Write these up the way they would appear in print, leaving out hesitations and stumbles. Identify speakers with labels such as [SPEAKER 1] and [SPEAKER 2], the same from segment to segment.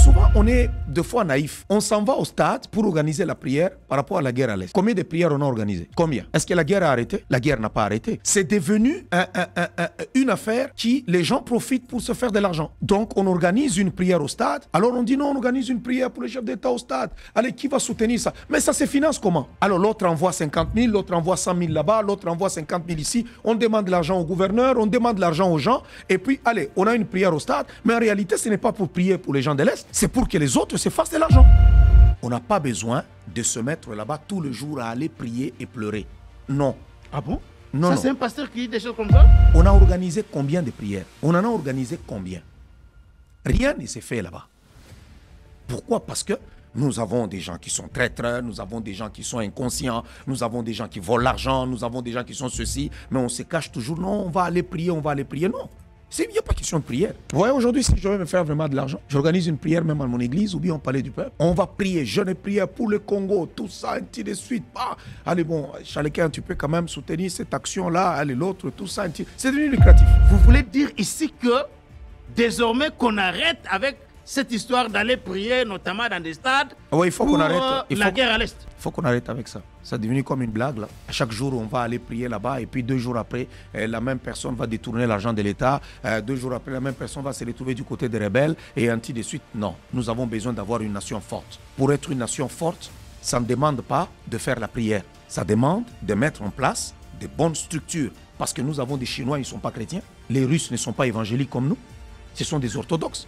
[SPEAKER 1] souvent, on est deux fois naïf. On s'en va au stade pour organiser la prière par rapport à la guerre à l'Est. Combien de prières on a organisées? Combien? Est-ce que la guerre a arrêté? La guerre n'a pas arrêté. C'est devenu une affaire qui, les gens profitent pour se faire de l'argent. Donc, on organise une prière au stade. Alors, on dit non, on organise une prière pour le chef d'État au stade. Allez, qui va soutenir ça? Mais ça se finance comment? Alors, l'autre envoie 50 000, l'autre envoie 100 000 là-bas, l'autre envoie 50 000 ici. On demande de l'argent au gouverneur, on demande de l'argent aux gens. Et puis, allez, on a une prière au stade. Mais en réalité, ce n'est pas pour prier pour les gens de l'Est. C'est pour que les autres se fassent de l'argent. On n'a pas besoin de se mettre là-bas tout le jour à aller prier et pleurer. Non.
[SPEAKER 2] Ah bon?
[SPEAKER 1] Non,
[SPEAKER 2] ça,
[SPEAKER 1] non.
[SPEAKER 2] c'est un pasteur qui dit des choses comme ça?
[SPEAKER 1] On a organisé combien de prières? On en a organisé combien? Rien ne s'est fait là-bas. Pourquoi? Parce que nous avons des gens qui sont traîtres, nous avons des gens qui sont inconscients, nous avons des gens qui volent l'argent, nous avons des gens qui sont ceci, mais on se cache toujours. Non, on va aller prier, on va aller prier. Non. Il n'y a pas question de prière. Vous voyez, aujourd'hui, si je veux me faire vraiment de l'argent, j'organise une prière même à mon église ou bien au palais du peuple. On va prier, jeûne et prière pour le Congo, tout ça, ainsi de suite. Ah, allez, bon, chacun, tu peux quand même soutenir cette action-là, allez, l'autre, tout ça. C'est devenu lucratif.
[SPEAKER 2] Vous voulez dire ici que désormais qu'on arrête avec cette histoire d'aller prier, notamment dans des stades,
[SPEAKER 1] oui, il faut qu'on arrête.
[SPEAKER 2] La guerre à l'Est.
[SPEAKER 1] Il faut qu'on arrête avec ça. Ça est devenu comme une blague là. À chaque jour, on va aller prier là-bas et puis 2 jours après, la même personne va détourner l'argent de l'État. 2 jours après, la même personne va se retrouver du côté des rebelles et ainsi de suite. Non, nous avons besoin d'avoir une nation forte. Pour être une nation forte, ça ne demande pas de faire la prière. Ça demande de mettre en place de bonnes structures. Parce que nous avons des Chinois, ils ne sont pas chrétiens. Les Russes ne sont pas évangéliques comme nous. Ce sont des orthodoxes.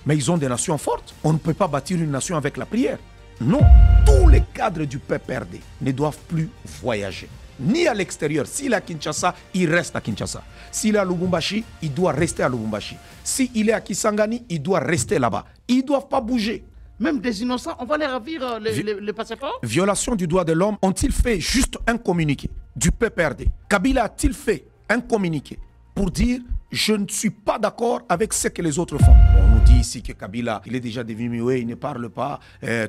[SPEAKER 1] Mais ils ont des nations fortes. On ne peut pas bâtir une nation avec la prière. Non, tous les cadres du PPRD ne doivent plus voyager. Ni à l'extérieur. S'il est à Kinshasa, il reste à Kinshasa. S'il est à Lubumbashi, il doit rester à Lubumbashi. S'il est à Kisangani, il doit rester là-bas. Ils ne doivent pas bouger.
[SPEAKER 2] Même des innocents, on va les ravir les passeports?
[SPEAKER 1] Violation du droit de l'homme. Ont-ils fait juste un communiqué du PPRD? Kabila a-t-il fait un communiqué pour dire je ne suis pas d'accord avec ce que les autres font? On nous dit ici que Kabila, il est déjà devenu muet, il ne parle pas,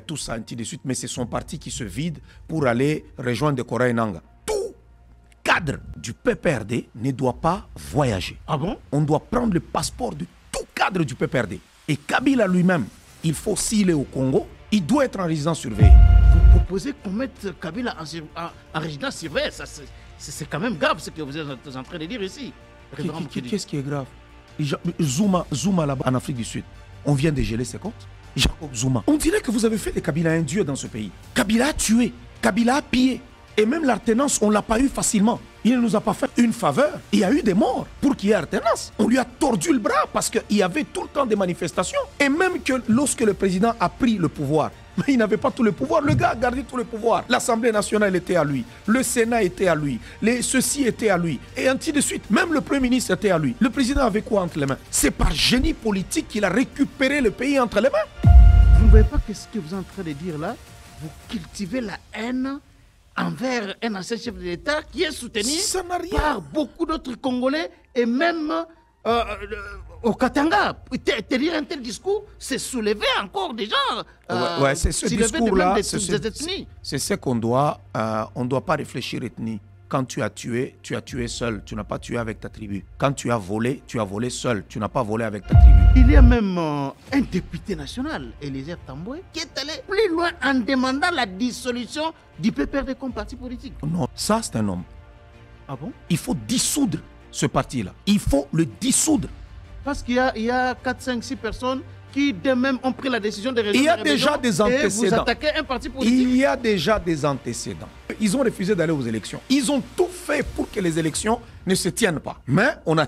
[SPEAKER 1] tout ça, ainsi de suite, mais c'est son parti qui se vide pour aller rejoindre Korea et Nanga. Tout cadre du PPRD ne doit pas voyager.
[SPEAKER 2] Ah bon?
[SPEAKER 1] On doit prendre le passeport de tout cadre du PPRD. Et Kabila lui-même, il faut, s'il est au Congo, il doit être en résidence surveillée.
[SPEAKER 2] Vous proposez qu'on mette Kabila en résidence surveillée? C'est quand même grave ce que vous êtes en train de dire ici.
[SPEAKER 1] Qu'est-ce qui est grave? Zuma là-bas en Afrique du Sud, on vient de geler ses comptes. Jacob Zuma. On dirait que vous avez fait de Kabila un dieu dans ce pays. Kabila a tué, Kabila a pillé. Et même l'alternance, on ne l'a pas eu facilement. Il ne nous a pas fait une faveur. Il y a eu des morts pour qu'il y ait alternance. On lui a tordu le bras parce qu'il y avait tout le temps des manifestations. Et même que lorsque le président a pris le pouvoir, mais il n'avait pas tout le pouvoir. Le gars a gardé tout le pouvoir. L'Assemblée nationale était à lui. Le Sénat était à lui. Ceci était à lui. Et ainsi de suite. Même le Premier ministre était à lui. Le président avait quoi entre les mains? C'est par génie politique qu'il a récupéré le pays entre les mains.
[SPEAKER 2] Vous ne voyez pas que ce que vous êtes en train de dire là? Vous cultivez la haine envers un ancien chef de l'État qui est soutenu par beaucoup d'autres Congolais et même au Katanga. Tenir un tel discours, c'est soulever encore des gens.
[SPEAKER 1] Ouais, c'est ce discours-là, c'est ce qu'on doit, on ne doit pas réfléchir ethnie. Quand tu as tué seul, tu n'as pas tué avec ta tribu. Quand tu as volé seul, tu n'as pas volé avec ta tribu.
[SPEAKER 2] Il y a même un député national, Eliezer Tamboué, qui est allé plus loin en demandant la dissolution du PPRD comme parti politique.
[SPEAKER 1] Non, ça c'est un homme.
[SPEAKER 2] Ah bon?
[SPEAKER 1] Il faut dissoudre ce parti-là. Il faut le dissoudre.
[SPEAKER 2] Parce qu'il y a 4, 5, 6 personnes qui d'eux-mêmes ont pris la décision de résoudre.
[SPEAKER 1] Il y a déjà des antécédents.
[SPEAKER 2] Et vous attaquez un parti politique.
[SPEAKER 1] Il y a déjà des antécédents. Ils ont refusé d'aller aux élections. Ils ont tout fait pour que les élections ne se tiennent pas. Mais on a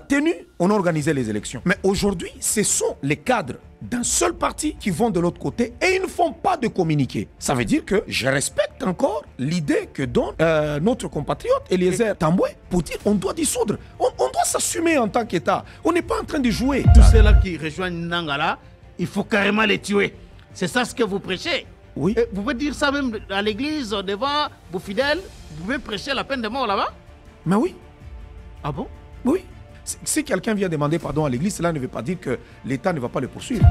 [SPEAKER 1] organisé les élections. Mais aujourd'hui, ce sont les cadres d'un seul parti qui vont de l'autre côté et ils ne font pas de communiqué. Ça veut dire que je respecte encore l'idée que donne notre compatriote Eliezer Tamboué pour dire on doit dissoudre. On doit s'assumer en tant qu'État. On n'est pas en train de jouer.
[SPEAKER 2] Tous ceux-là qui rejoignent Nangala, il faut carrément les tuer. C'est ça ce que vous prêchez.
[SPEAKER 1] Oui.
[SPEAKER 2] Et vous pouvez dire ça même à l'église, devant vos fidèles. Vous pouvez prêcher la peine de mort là-bas?
[SPEAKER 1] Mais oui.
[SPEAKER 2] Ah bon?
[SPEAKER 1] Oui. Si quelqu'un vient demander pardon à l'église, cela ne veut pas dire que l'État ne va pas le poursuivre.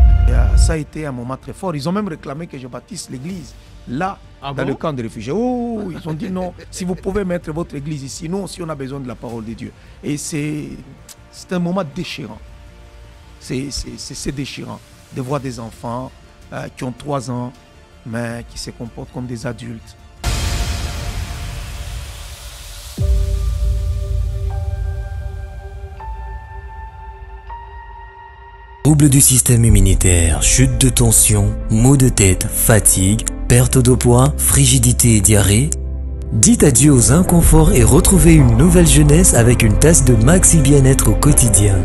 [SPEAKER 1] Ça a été un moment très fort. Ils ont même réclamé que je bâtisse l'église là, dans le camp de réfugiés. Oh, ils ont dit non, si vous pouvez mettre votre église ici, nous aussi on a besoin de la parole de Dieu. Et c'est un moment déchirant. C'est déchirant de voir des enfants qui ont 3 ans, mais qui se comportent comme des adultes.
[SPEAKER 3] Troubles du système immunitaire, chute de tension, maux de tête, fatigue, perte de poids, frigidité et diarrhée. Dites adieu aux inconforts et retrouvez une nouvelle jeunesse avec une tasse de Maxi Bien-être au quotidien.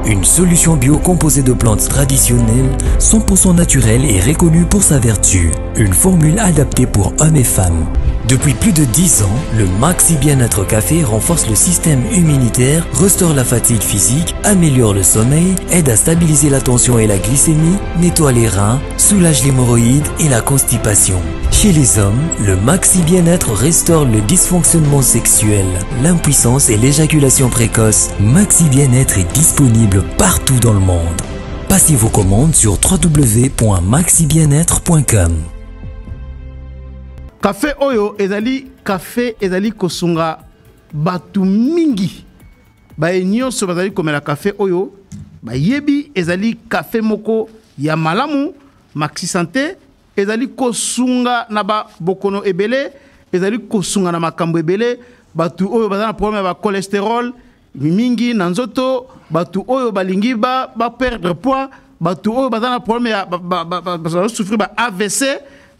[SPEAKER 3] Une solution bio composée de plantes traditionnelles, 100% naturelle et reconnue pour sa vertu. Une formule adaptée pour hommes et femmes. Depuis plus de 10 ans, le Maxi Bien-être Café renforce le système immunitaire, restaure la fatigue physique, améliore le sommeil, aide à stabiliser la tension et la glycémie, nettoie les reins, soulage l'hémorroïde et la constipation. Chez les hommes, le Maxi Bien-être restaure le dysfonctionnement sexuel, l'impuissance et l'éjaculation précoce. Maxi Bien-être est disponible partout dans le monde. Passez vos commandes sur www.maxibienêtre.com.
[SPEAKER 2] Café oyo ezali kosunga batu mingi. Ba nyonso bazali komela café oyo ba yebi ezali café moko ya malamu Maxi Santé ezali kosunga na ba bokono ebele, ezali kosunga na makambo ebele, batu oyo bazana problème ba cholestérol mingi na nzoto, batu oyo balingi ba perdre poids, batu oyo bazana problème ya bazala souffrir ba AVC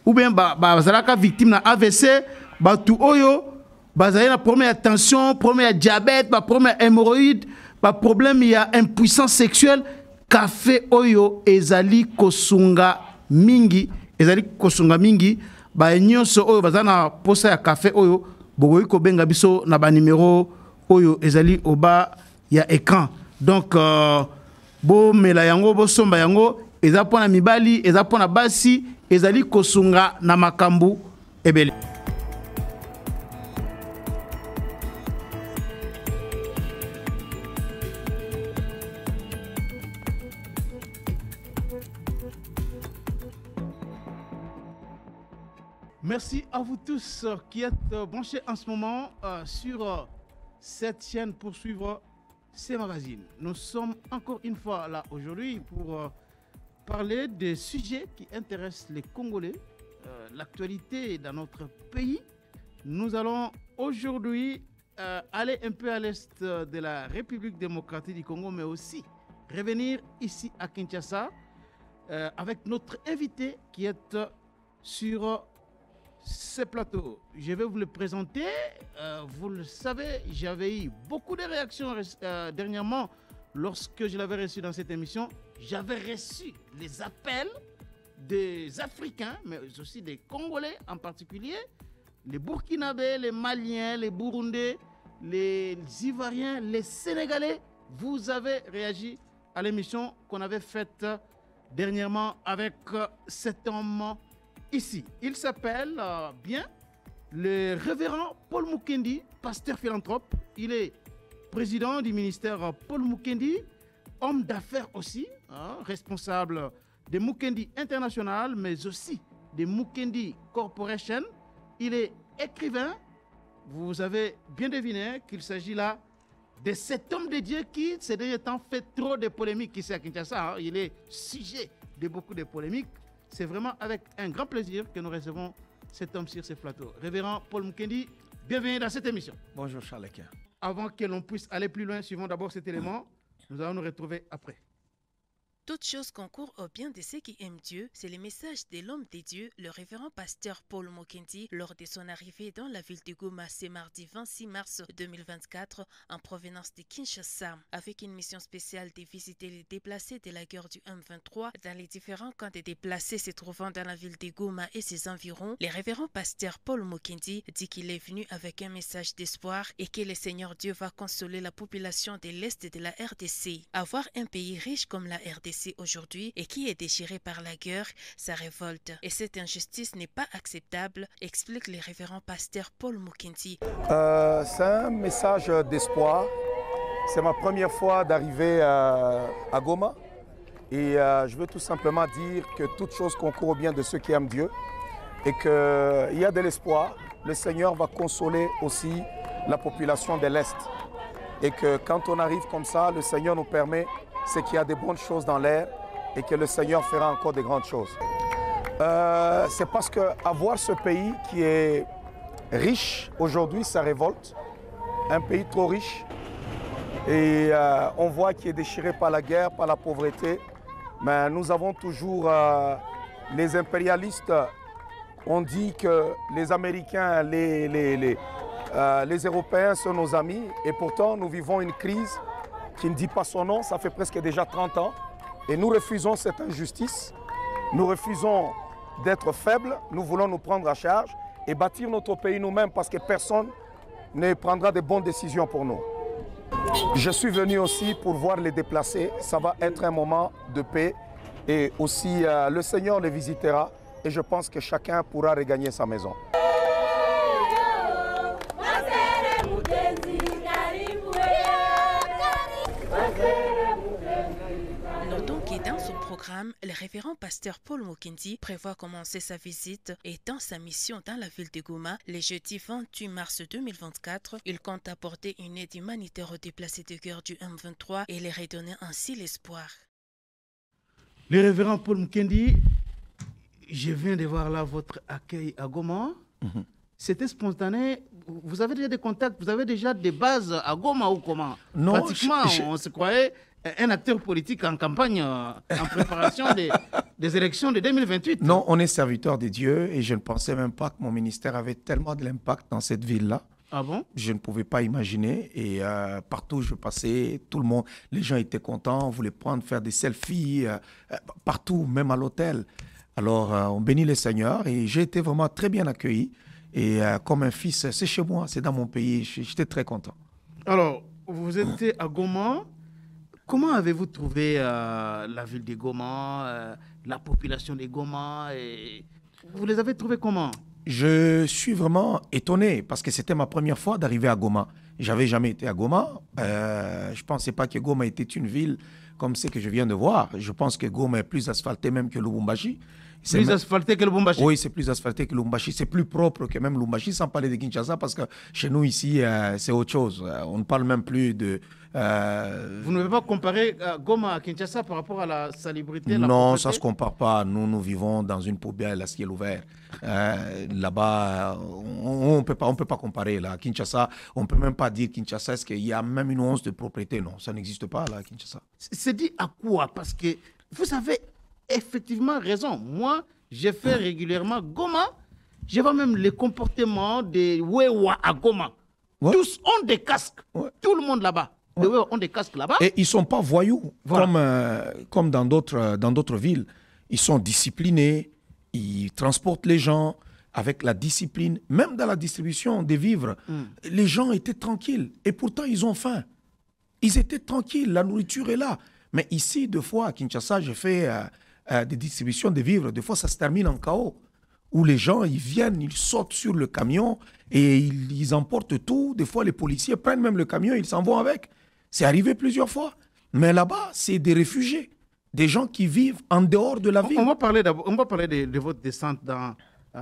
[SPEAKER 2] ou bien bazalaka victime na AVC, batu oyo bazali na problème ya tension, problème ya diabète, ba problème ya hémorroïde, ba problème ya impuissance sexuelle. Café oyo ezali kosunga mingi, ba nyonso oyo bazana posa ya café oyo bogoyi ko benga biso na ba numéro oyo ezali oba ya écran. Donc bo mela yango bo somba yango eza pona mibali, eza pona basi, ezali kosunga na makambu ebele. Merci à vous tous qui êtes branchés en ce moment sur cette chaîne pour suivre ces magazines. Nous sommes encore une fois là aujourd'hui pour parler des sujets qui intéressent les Congolais, l'actualité dans notre pays. Nous allons aujourd'hui aller un peu à l'est de la République démocratique du Congo, mais aussi revenir ici à Kinshasa avec notre invité qui est sur ce plateau. Je vais vous le présenter. Vous le savez, j'avais eu beaucoup de réactions dernièrement lorsque je l'avais reçu dans cette émission. J'avais reçu les appels des Africains, mais aussi des Congolais en particulier, les Burkinabés, les Maliens, les Burundais, les Ivoiriens, les Sénégalais. Vous avez réagi à l'émission qu'on avait faite dernièrement avec cet homme ici. Il s'appelle bien le révérend Paul Mukendi, pasteur philanthrope. Il est président du ministère Paul Mukendi, homme d'affaires aussi, responsable de Mukendi International, mais aussi de Mukendi Corporation. Il est écrivain. Vous avez bien deviné qu'il s'agit là de cet homme de Dieu qui, ces derniers temps, fait trop de polémiques ici à Kinshasa. Il est sujet de beaucoup de polémiques. C'est vraiment avec un grand plaisir que nous recevons cet homme sur ce plateau. Révérend Paul Mukendi, bienvenue dans cette émission.
[SPEAKER 1] Bonjour Charles.
[SPEAKER 2] Avant que l'on puisse aller plus loin, suivons d'abord cet élément. Nous allons nous retrouver après.
[SPEAKER 4] Toute chose concourt au bien de ceux qui aiment Dieu, c'est le message de l'homme de Dieu, le révérend pasteur Paul Mukendi, lors de son arrivée dans la ville de Goma ce mardi 26 mars 2024 en provenance de Kinshasa, avec une mission spéciale de visiter les déplacés de la guerre du M23 dans les différents camps de déplacés se trouvant dans la ville de Goma et ses environs. Le révérend pasteur Paul Mukendi dit qu'il est venu avec un message d'espoir et que le Seigneur Dieu va consoler la population de l'Est de la RDC. Avoir un pays riche comme la RDC aujourd'hui et qui est déchiré par la guerre, ça révolte. Et cette injustice n'est pas acceptable, explique le révérend pasteur Paul Mukendi.
[SPEAKER 1] C'est un message d'espoir. C'est ma première fois d'arriver à Goma. Et je veux tout simplement dire que toute chose concourt au bien de ceux qui aiment Dieu. Et qu'il y a de l'espoir. Le Seigneur va consoler aussi la population de l'Est. Et que quand on arrive comme ça, le Seigneur nous permet c'est qu'il y a de bonnes choses dans l'air et que le Seigneur fera encore de grandes choses. C'est parce qu'avoir ce pays qui est riche aujourd'hui, ça révolte. Un pays trop riche. Et on voit qu'il est déchiré par la guerre, par la pauvreté. Mais nous avons toujours les impérialistes ont dit que les Américains, les Européens sont nos amis. Et pourtant, nous vivons une crise qui ne dit pas son nom. Ça fait presque déjà 30 ans. Et nous refusons cette injustice. Nous refusons d'être faibles. Nous voulons nous prendre à charge et bâtir notre pays nous-mêmes parce que personne ne prendra de bonnes décisions pour nous. Je suis venu aussi pour voir les déplacés. Ça va être un moment de paix. Et aussi, le Seigneur les visitera. Et je pense que chacun pourra regagner sa maison.
[SPEAKER 4] Notons que dans son programme, le révérend pasteur Paul Mokendi prévoit commencer sa visite et dans sa mission dans la ville de Goma le jeudi 28 mars 2024. Il compte apporter une aide humanitaire aux déplacés de guerre du M23 et les redonner ainsi l'espoir.
[SPEAKER 2] Le révérend Paul Mokendi, je viens de voir là votre accueil à Goma. C'était spontané. Vous avez déjà des contacts, vous avez déjà des bases à Goma ou comment?
[SPEAKER 1] Non,
[SPEAKER 2] pratiquement, on se croyait un acteur politique en campagne, en préparation des élections de 2028.
[SPEAKER 1] Non, on est serviteur de Dieu et je ne pensais même pas que mon ministère avait tellement de l'impact dans cette ville-là.
[SPEAKER 2] Ah bon?
[SPEAKER 1] Je ne pouvais pas imaginer et partout où je passais, tout le monde, les gens étaient contents, voulaient prendre, faire des selfies, partout, même à l'hôtel. Alors, on bénit le Seigneur et j'ai été vraiment très bien accueilli. Et comme un fils, c'est chez moi, c'est dans mon pays, j'étais très content.
[SPEAKER 2] Alors, vous étiez à Goma. Comment avez-vous trouvé la ville de Goma, la population de Goma vous les avez trouvés comment?
[SPEAKER 1] Je suis vraiment étonné parce que c'était ma première fois d'arriver à Goma. J'avais jamais été à Goma. Je ne pensais pas que Goma était une ville comme ce que je viens de voir. Je pense que Goma est plus asphalté même que Lubumbashi.
[SPEAKER 2] Plus asphalté que Lubumbashi?
[SPEAKER 1] Oui, c'est plus asphalté que Lubumbashi. C'est plus propre que même Lubumbashi, sans parler de Kinshasa, parce que chez nous ici, c'est autre chose. On ne parle même plus de...
[SPEAKER 2] Vous ne pouvez pas comparer Goma à Kinshasa par rapport à la salubrité?
[SPEAKER 1] Non, ça ne se compare pas. Nous vivons dans une poubelle à ciel ouvert. Là-bas, on ne peut pas comparer. Là. Kinshasa, on ne peut même pas dire Kinshasa. Est-ce qu'il y a même une once de propriété? Non, ça n'existe pas là, Kinshasa.
[SPEAKER 2] C'est dit à quoi? Parce que vous avez effectivement raison. Moi, j'ai fait régulièrement Goma. Je vois même les comportements des Wewa à Goma. Ouais. Tous ont des casques. Ouais. Tout le monde là-bas. Les Wewa ont des casques là-bas.
[SPEAKER 1] Et ils ne sont pas voyous comme dans d'autres villes. Ils sont disciplinés. Ils transportent les gens avec la discipline. Même dans la distribution des vivres, les gens étaient tranquilles. Et pourtant, ils ont faim. Ils étaient tranquilles. La nourriture est là. Mais ici, deux fois, à Kinshasa, j'ai fait des distributions de vivres. Des fois, ça se termine en chaos. Où les gens, ils viennent, ils sautent sur le camion et ils emportent tout. Des fois, les policiers prennent même le camion et ils s'en vont avec. C'est arrivé plusieurs fois. Mais là-bas, c'est des réfugiés. Des gens qui vivent en dehors de la ville.
[SPEAKER 2] On va parler de votre descente dans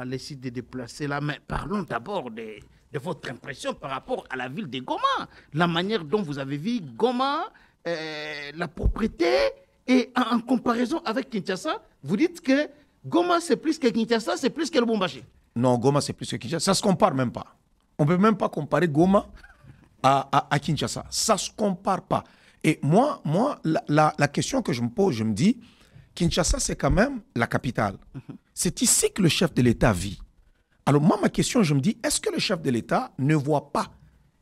[SPEAKER 2] les sites de déplacés là, mais parlons d'abord de votre impression par rapport à la ville de Goma. La manière dont vous avez vu Goma, la propriété, et en comparaison avec Kinshasa, vous dites que Goma c'est plus que Kinshasa, c'est plus que Lubumbashi.
[SPEAKER 1] Non, Goma c'est plus que Kinshasa. Ça ne se compare même pas. On ne peut même pas comparer Goma à Kinshasa. Ça ne se compare pas. Et moi la question que je me pose, je me dis, Kinshasa, c'est quand même la capitale. C'est ici que le chef de l'État vit. Alors moi, ma question, je me dis, est-ce que le chef de l'État ne voit pas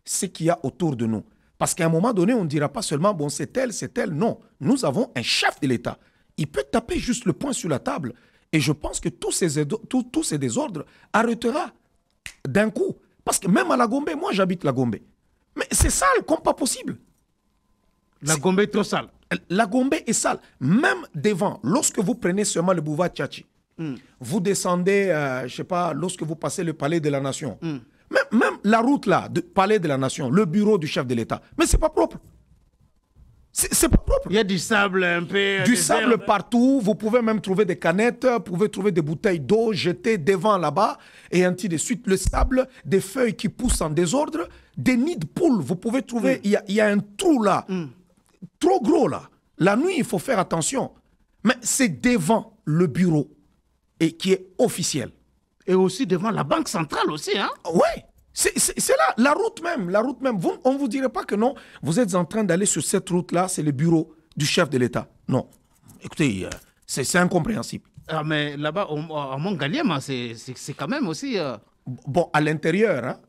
[SPEAKER 1] ce qu'il y a autour de nous? Parce qu'à un moment donné, on ne dira pas seulement, bon, c'est tel. Non, nous avons un chef de l'État. Il peut taper juste le poing sur la table. Et je pense que tous ces désordres arrêtera d'un coup. Parce que même à la Gombe, moi j'habite la Gombe. Mais c'est sale comme pas possible.
[SPEAKER 2] La Gombe est trop sale.
[SPEAKER 1] La Gombe est sale. Même devant, lorsque vous prenez seulement le boulevard Tchatchi, vous descendez, je ne sais pas, lorsque vous passez le palais de la Nation, même la route là, du palais de la Nation, le bureau du chef de l'État, mais c'est pas propre. C'est pas propre.
[SPEAKER 2] Il y a du sable un peu.
[SPEAKER 1] Du sable partout. Vous pouvez même trouver des canettes, vous pouvez trouver des bouteilles d'eau jetées devant là-bas, et ainsi de suite. Le sable, des feuilles qui poussent en désordre, des nids de poules. Vous pouvez trouver, il y a un trou là, trop gros là. La nuit, il faut faire attention. Mais c'est devant le bureau. et qui est officielle.
[SPEAKER 2] Et aussi devant la Banque centrale aussi, hein?
[SPEAKER 1] Oui, c'est là, la route même. On ne vous dirait pas que non, vous êtes en train d'aller sur cette route-là, c'est le bureau du chef de l'État. Non, écoutez, c'est incompréhensible.
[SPEAKER 2] Ah, mais là-bas, à Mont-Galiema, c'est quand même aussi...
[SPEAKER 1] Bon, à l'intérieur, hein?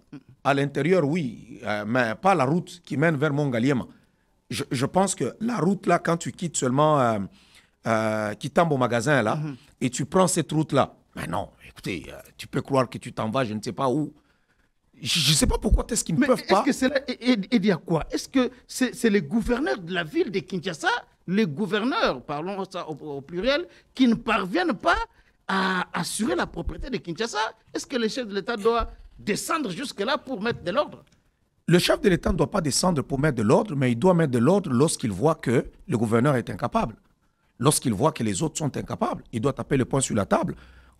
[SPEAKER 1] À l'intérieur, oui, mais pas la route qui mène vers Mont-Galiema. Je pense que la route, là, quand tu quittes seulement Kitambo magasin, là, et tu prends cette route-là, mais non, écoutez, tu peux croire que tu t'en vas, je ne sais pas où. Je ne sais pas pourquoi est-ce qu'ils ne peuvent pas...
[SPEAKER 2] Est-ce que c'est là, et dire quoi? Est-ce que c'est les gouverneurs de la ville de Kinshasa, les gouverneurs, parlons ça au pluriel, qui ne parviennent pas à assurer la propriété de Kinshasa? Est-ce que le chef de l'État doit descendre jusque-là pour mettre de l'ordre?
[SPEAKER 1] Le chef de l'État ne doit pas descendre pour mettre de l'ordre, mais il doit mettre de l'ordre lorsqu'il voit que le gouverneur est incapable. Lorsqu'il voit que les autres sont incapables, il doit taper le poing sur la table.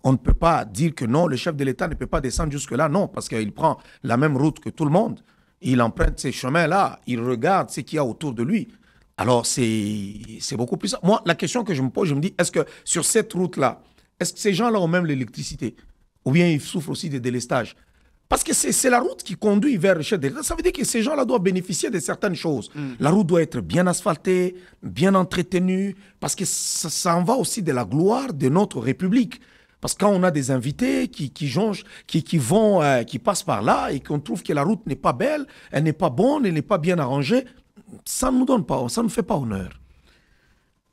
[SPEAKER 1] On ne peut pas dire que non, le chef de l'État ne peut pas descendre jusque-là. Non, parce qu'il prend la même route que tout le monde. Il emprunte ces chemins-là, il regarde ce qu'il y a autour de lui. Alors, c'est beaucoup plus... Moi, la question que je me pose, je me dis, est-ce que sur cette route-là, est-ce que ces gens-là ont même l'électricité? Ou bien ils souffrent aussi des délestages? Parce que c'est la route qui conduit vers le chef de l'État. Ça veut dire que ces gens-là doivent bénéficier de certaines choses. La route doit être bien asphaltée, bien entretenue, parce que ça en va aussi de la gloire de notre République. Parce que quand on a des invités qui passent par là et qu'on trouve que la route n'est pas belle, elle n'est pas bonne, elle n'est pas bien arrangée, ça ne nous donne pas, ça ne fait pas honneur.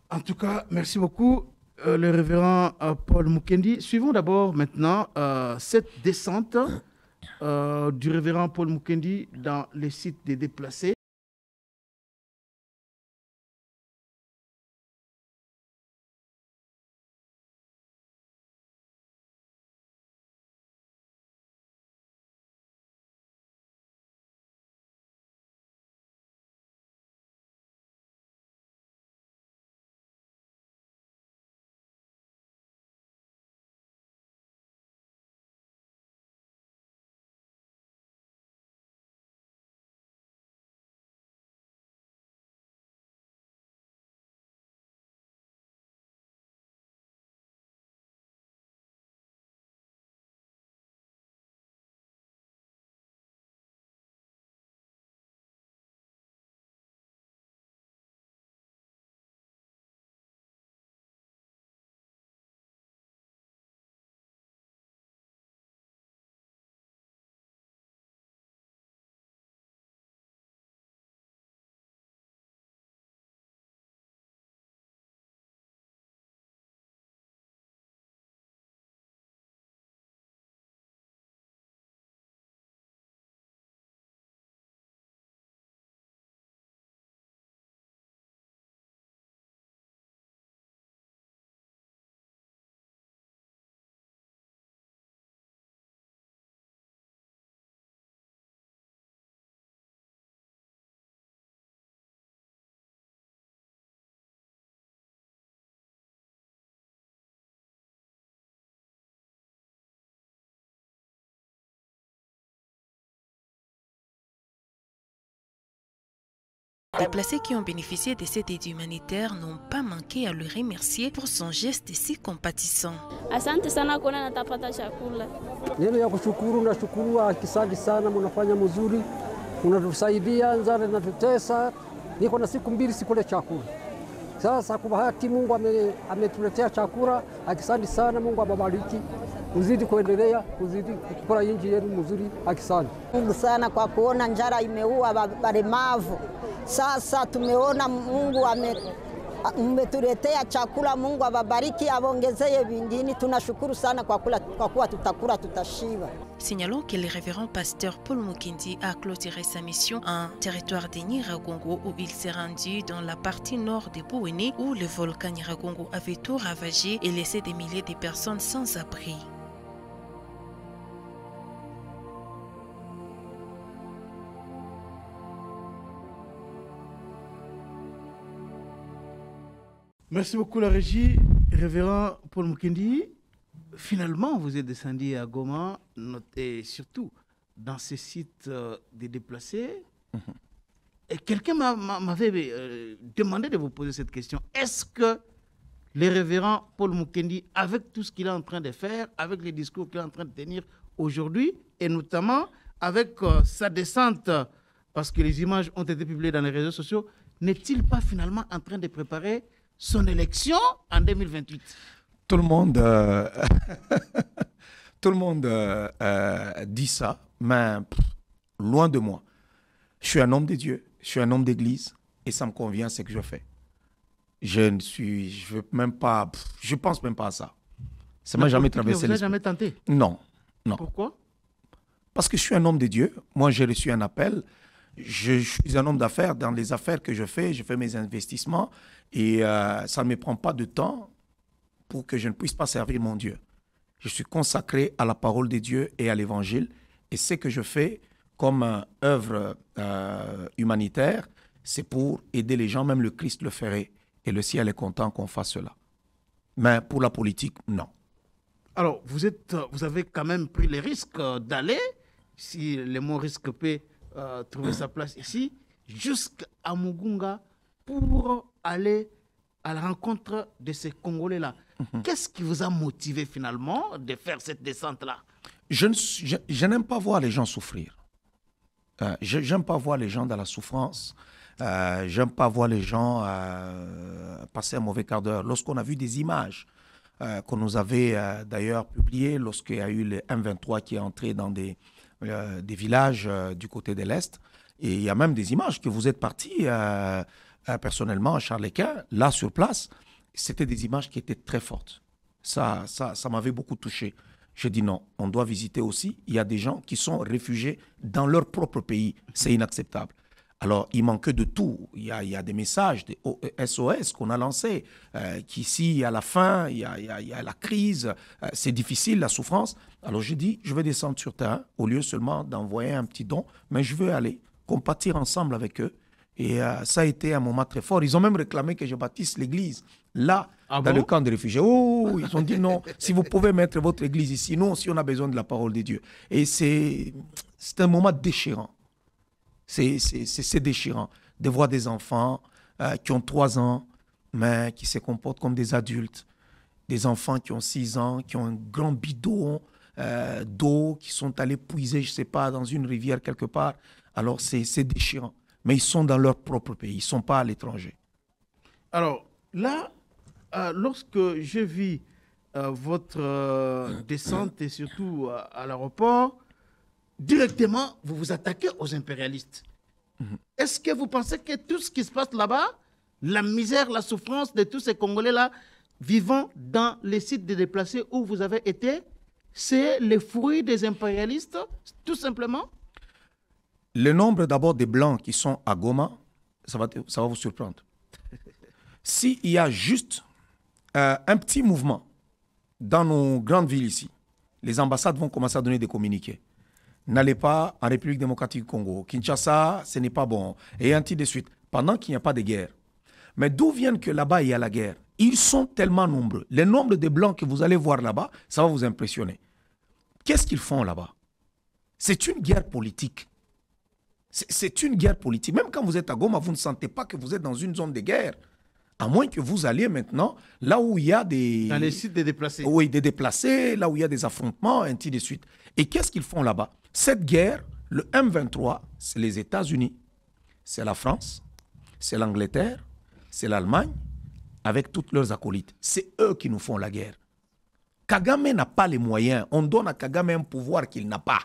[SPEAKER 2] En tout cas, merci beaucoup, le révérend Paul Mukendi. Suivons d'abord maintenant cette descente du révérend Paul Mukendi dans les sites des déplacés.
[SPEAKER 4] Les déplacés qui ont bénéficié de cette aide humanitaire n'ont pas manqué à le remercier pour son geste si compatissant.
[SPEAKER 5] Asante sana kuona natapata chakula.
[SPEAKER 6] Neno ya kushukuru na shukuru, asante sana, mnafanya mzuri, unatusaidia, njaa inatutesa. Niko na siku mbili sikule chakula. Sasa kwa bahati Mungu ametuletea chakula, asante sana, Mungu awabariki. Uzidi kuendelea, uzidi kukula inji yenu mzuri, asante.
[SPEAKER 7] Mungu sana kwa kuona njara imeua walemavu. Sasa tumeona Mungu umetuletea chakula, Mungu awabariki, aongezee vingine. Tunashukuru sana kwa kuwa tutakula tutashiba.
[SPEAKER 4] Signalons que le révérend pasteur Paul Mukendi a clôturé sa mission en territoire de Nyiragongo où il s'est rendu dans la partie nord de Bouéné où le volcan Nyiragongo avait tout ravagé et laissé des milliers de personnes sans abri.
[SPEAKER 2] Merci beaucoup la régie, révérend Paul Mukendi. Finalement, vous êtes descendu à Goma et surtout dans ces sites des déplacés. Et quelqu'un m'avait demandé de vous poser cette question. Est-ce que le révérend Paul Mukendi, avec tout ce qu'il est en train de faire, avec les discours qu'il est en train de tenir aujourd'hui, et notamment avec sa descente, parce que les images ont été publiées dans les réseaux sociaux, n'est-il pas finalement en train de préparer son élection en 2028?
[SPEAKER 1] Tout le monde, tout le monde dit ça, mais loin de moi. Je suis un homme de Dieu, je suis un homme d'église, et ça me convient ce que je fais. Je pense même pas à ça. Ça m'a jamais traversé l'esprit.
[SPEAKER 2] Vous n'avez jamais tenté?
[SPEAKER 1] Non, non.
[SPEAKER 2] Pourquoi?
[SPEAKER 1] Parce que je suis un homme de Dieu. Moi, j'ai reçu un appel. Je suis un homme d'affaires. Dans les affaires que je fais mes investissements et ça ne me prend pas de temps pour que je ne puisse pas servir mon Dieu. Je suis consacré à la parole de Dieu et à l'évangile. Et ce que je fais comme œuvre humanitaire, c'est pour aider les gens. Même le Christ le ferait. Et le ciel est content qu'on fasse cela. Mais pour la politique, non.
[SPEAKER 2] Alors, vous avez quand même pris les risques d'aller, si le mot risque peut trouver sa place ici, jusqu'à Mugunga pour aller à la rencontre de ces Congolais-là. Qu'est-ce qui vous a motivé finalement de faire cette descente-là?
[SPEAKER 1] Je n'aime pas voir les gens souffrir. Je n'aime pas voir les gens dans la souffrance. J'aime pas voir les gens passer un mauvais quart d'heure. Lorsqu'on a vu des images qu'on nous avait d'ailleurs publiées, lorsqu'il y a eu le M23 qui est entré dans des villages du côté de l'Est, et il y a même des images que vous êtes partis personnellement à Charles-Quint, là sur place, c'était des images qui étaient très fortes. Ça m'avait beaucoup touché. J'ai dit non, on doit visiter aussi. Il y a des gens qui sont réfugiés dans leur propre pays. C'est inacceptable. Alors, il manque de tout. Il y a des messages, des SOS qu'on a lancés, qu'ici, à la fin, il y a la crise, c'est difficile, la souffrance. Alors, j'ai dit, je vais descendre sur terre, au lieu seulement d'envoyer un petit don, mais je veux aller compatir ensemble avec eux. Et ça a été un moment très fort. Ils ont même réclamé que je bâtisse l'église, là, dans le camp de réfugiés. Oh, ils ont dit non, si vous pouvez mettre votre église ici, nous aussi, on a besoin de la parole de Dieu. Et c'est un moment déchirant. C'est déchirant de voir des enfants qui ont 3 ans, mais qui se comportent comme des adultes. Des enfants qui ont 6 ans, qui ont un grand bidon d'eau, qui sont allés puiser, je ne sais pas, dans une rivière quelque part. Alors, c'est déchirant. Mais ils sont dans leur propre pays, ils ne sont pas à l'étranger.
[SPEAKER 2] Alors, là, lorsque je vis votre descente et surtout à l'aéroport, directement, vous vous attaquez aux impérialistes. Est-ce que vous pensez que tout ce qui se passe là-bas, la misère, la souffrance de tous ces Congolais-là vivant dans les sites de déplacés où vous avez été, c'est le fruit des impérialistes, tout simplement?
[SPEAKER 1] Le nombre d'abord des Blancs qui sont à Goma, ça va vous surprendre. S'il y a juste un petit mouvement dans nos grandes villes ici, les ambassades vont commencer à donner des communiqués. N'allez pas en République démocratique du Congo. Kinshasa, ce n'est pas bon. Et ainsi de suite. Pendant qu'il n'y a pas de guerre. Mais d'où viennent que là-bas, il y a la guerre? Ils sont tellement nombreux. Le nombre de Blancs que vous allez voir là-bas, ça va vous impressionner. Qu'est-ce qu'ils font là-bas? C'est une guerre politique. C'est une guerre politique. Même quand vous êtes à Goma, vous ne sentez pas que vous êtes dans une zone de guerre. À moins que vous alliez maintenant là où il y a des...
[SPEAKER 2] Dans les sites des déplacés.
[SPEAKER 1] Oui, des déplacés, là où il y a des affrontements, ainsi de suite. Et qu'est-ce qu'ils font là-bas? Cette guerre, le M23, c'est les États-Unis, c'est la France, c'est l'Angleterre, c'est l'Allemagne, avec toutes leurs acolytes. C'est eux qui nous font la guerre. Kagame n'a pas les moyens. On donne à Kagame un pouvoir qu'il n'a pas.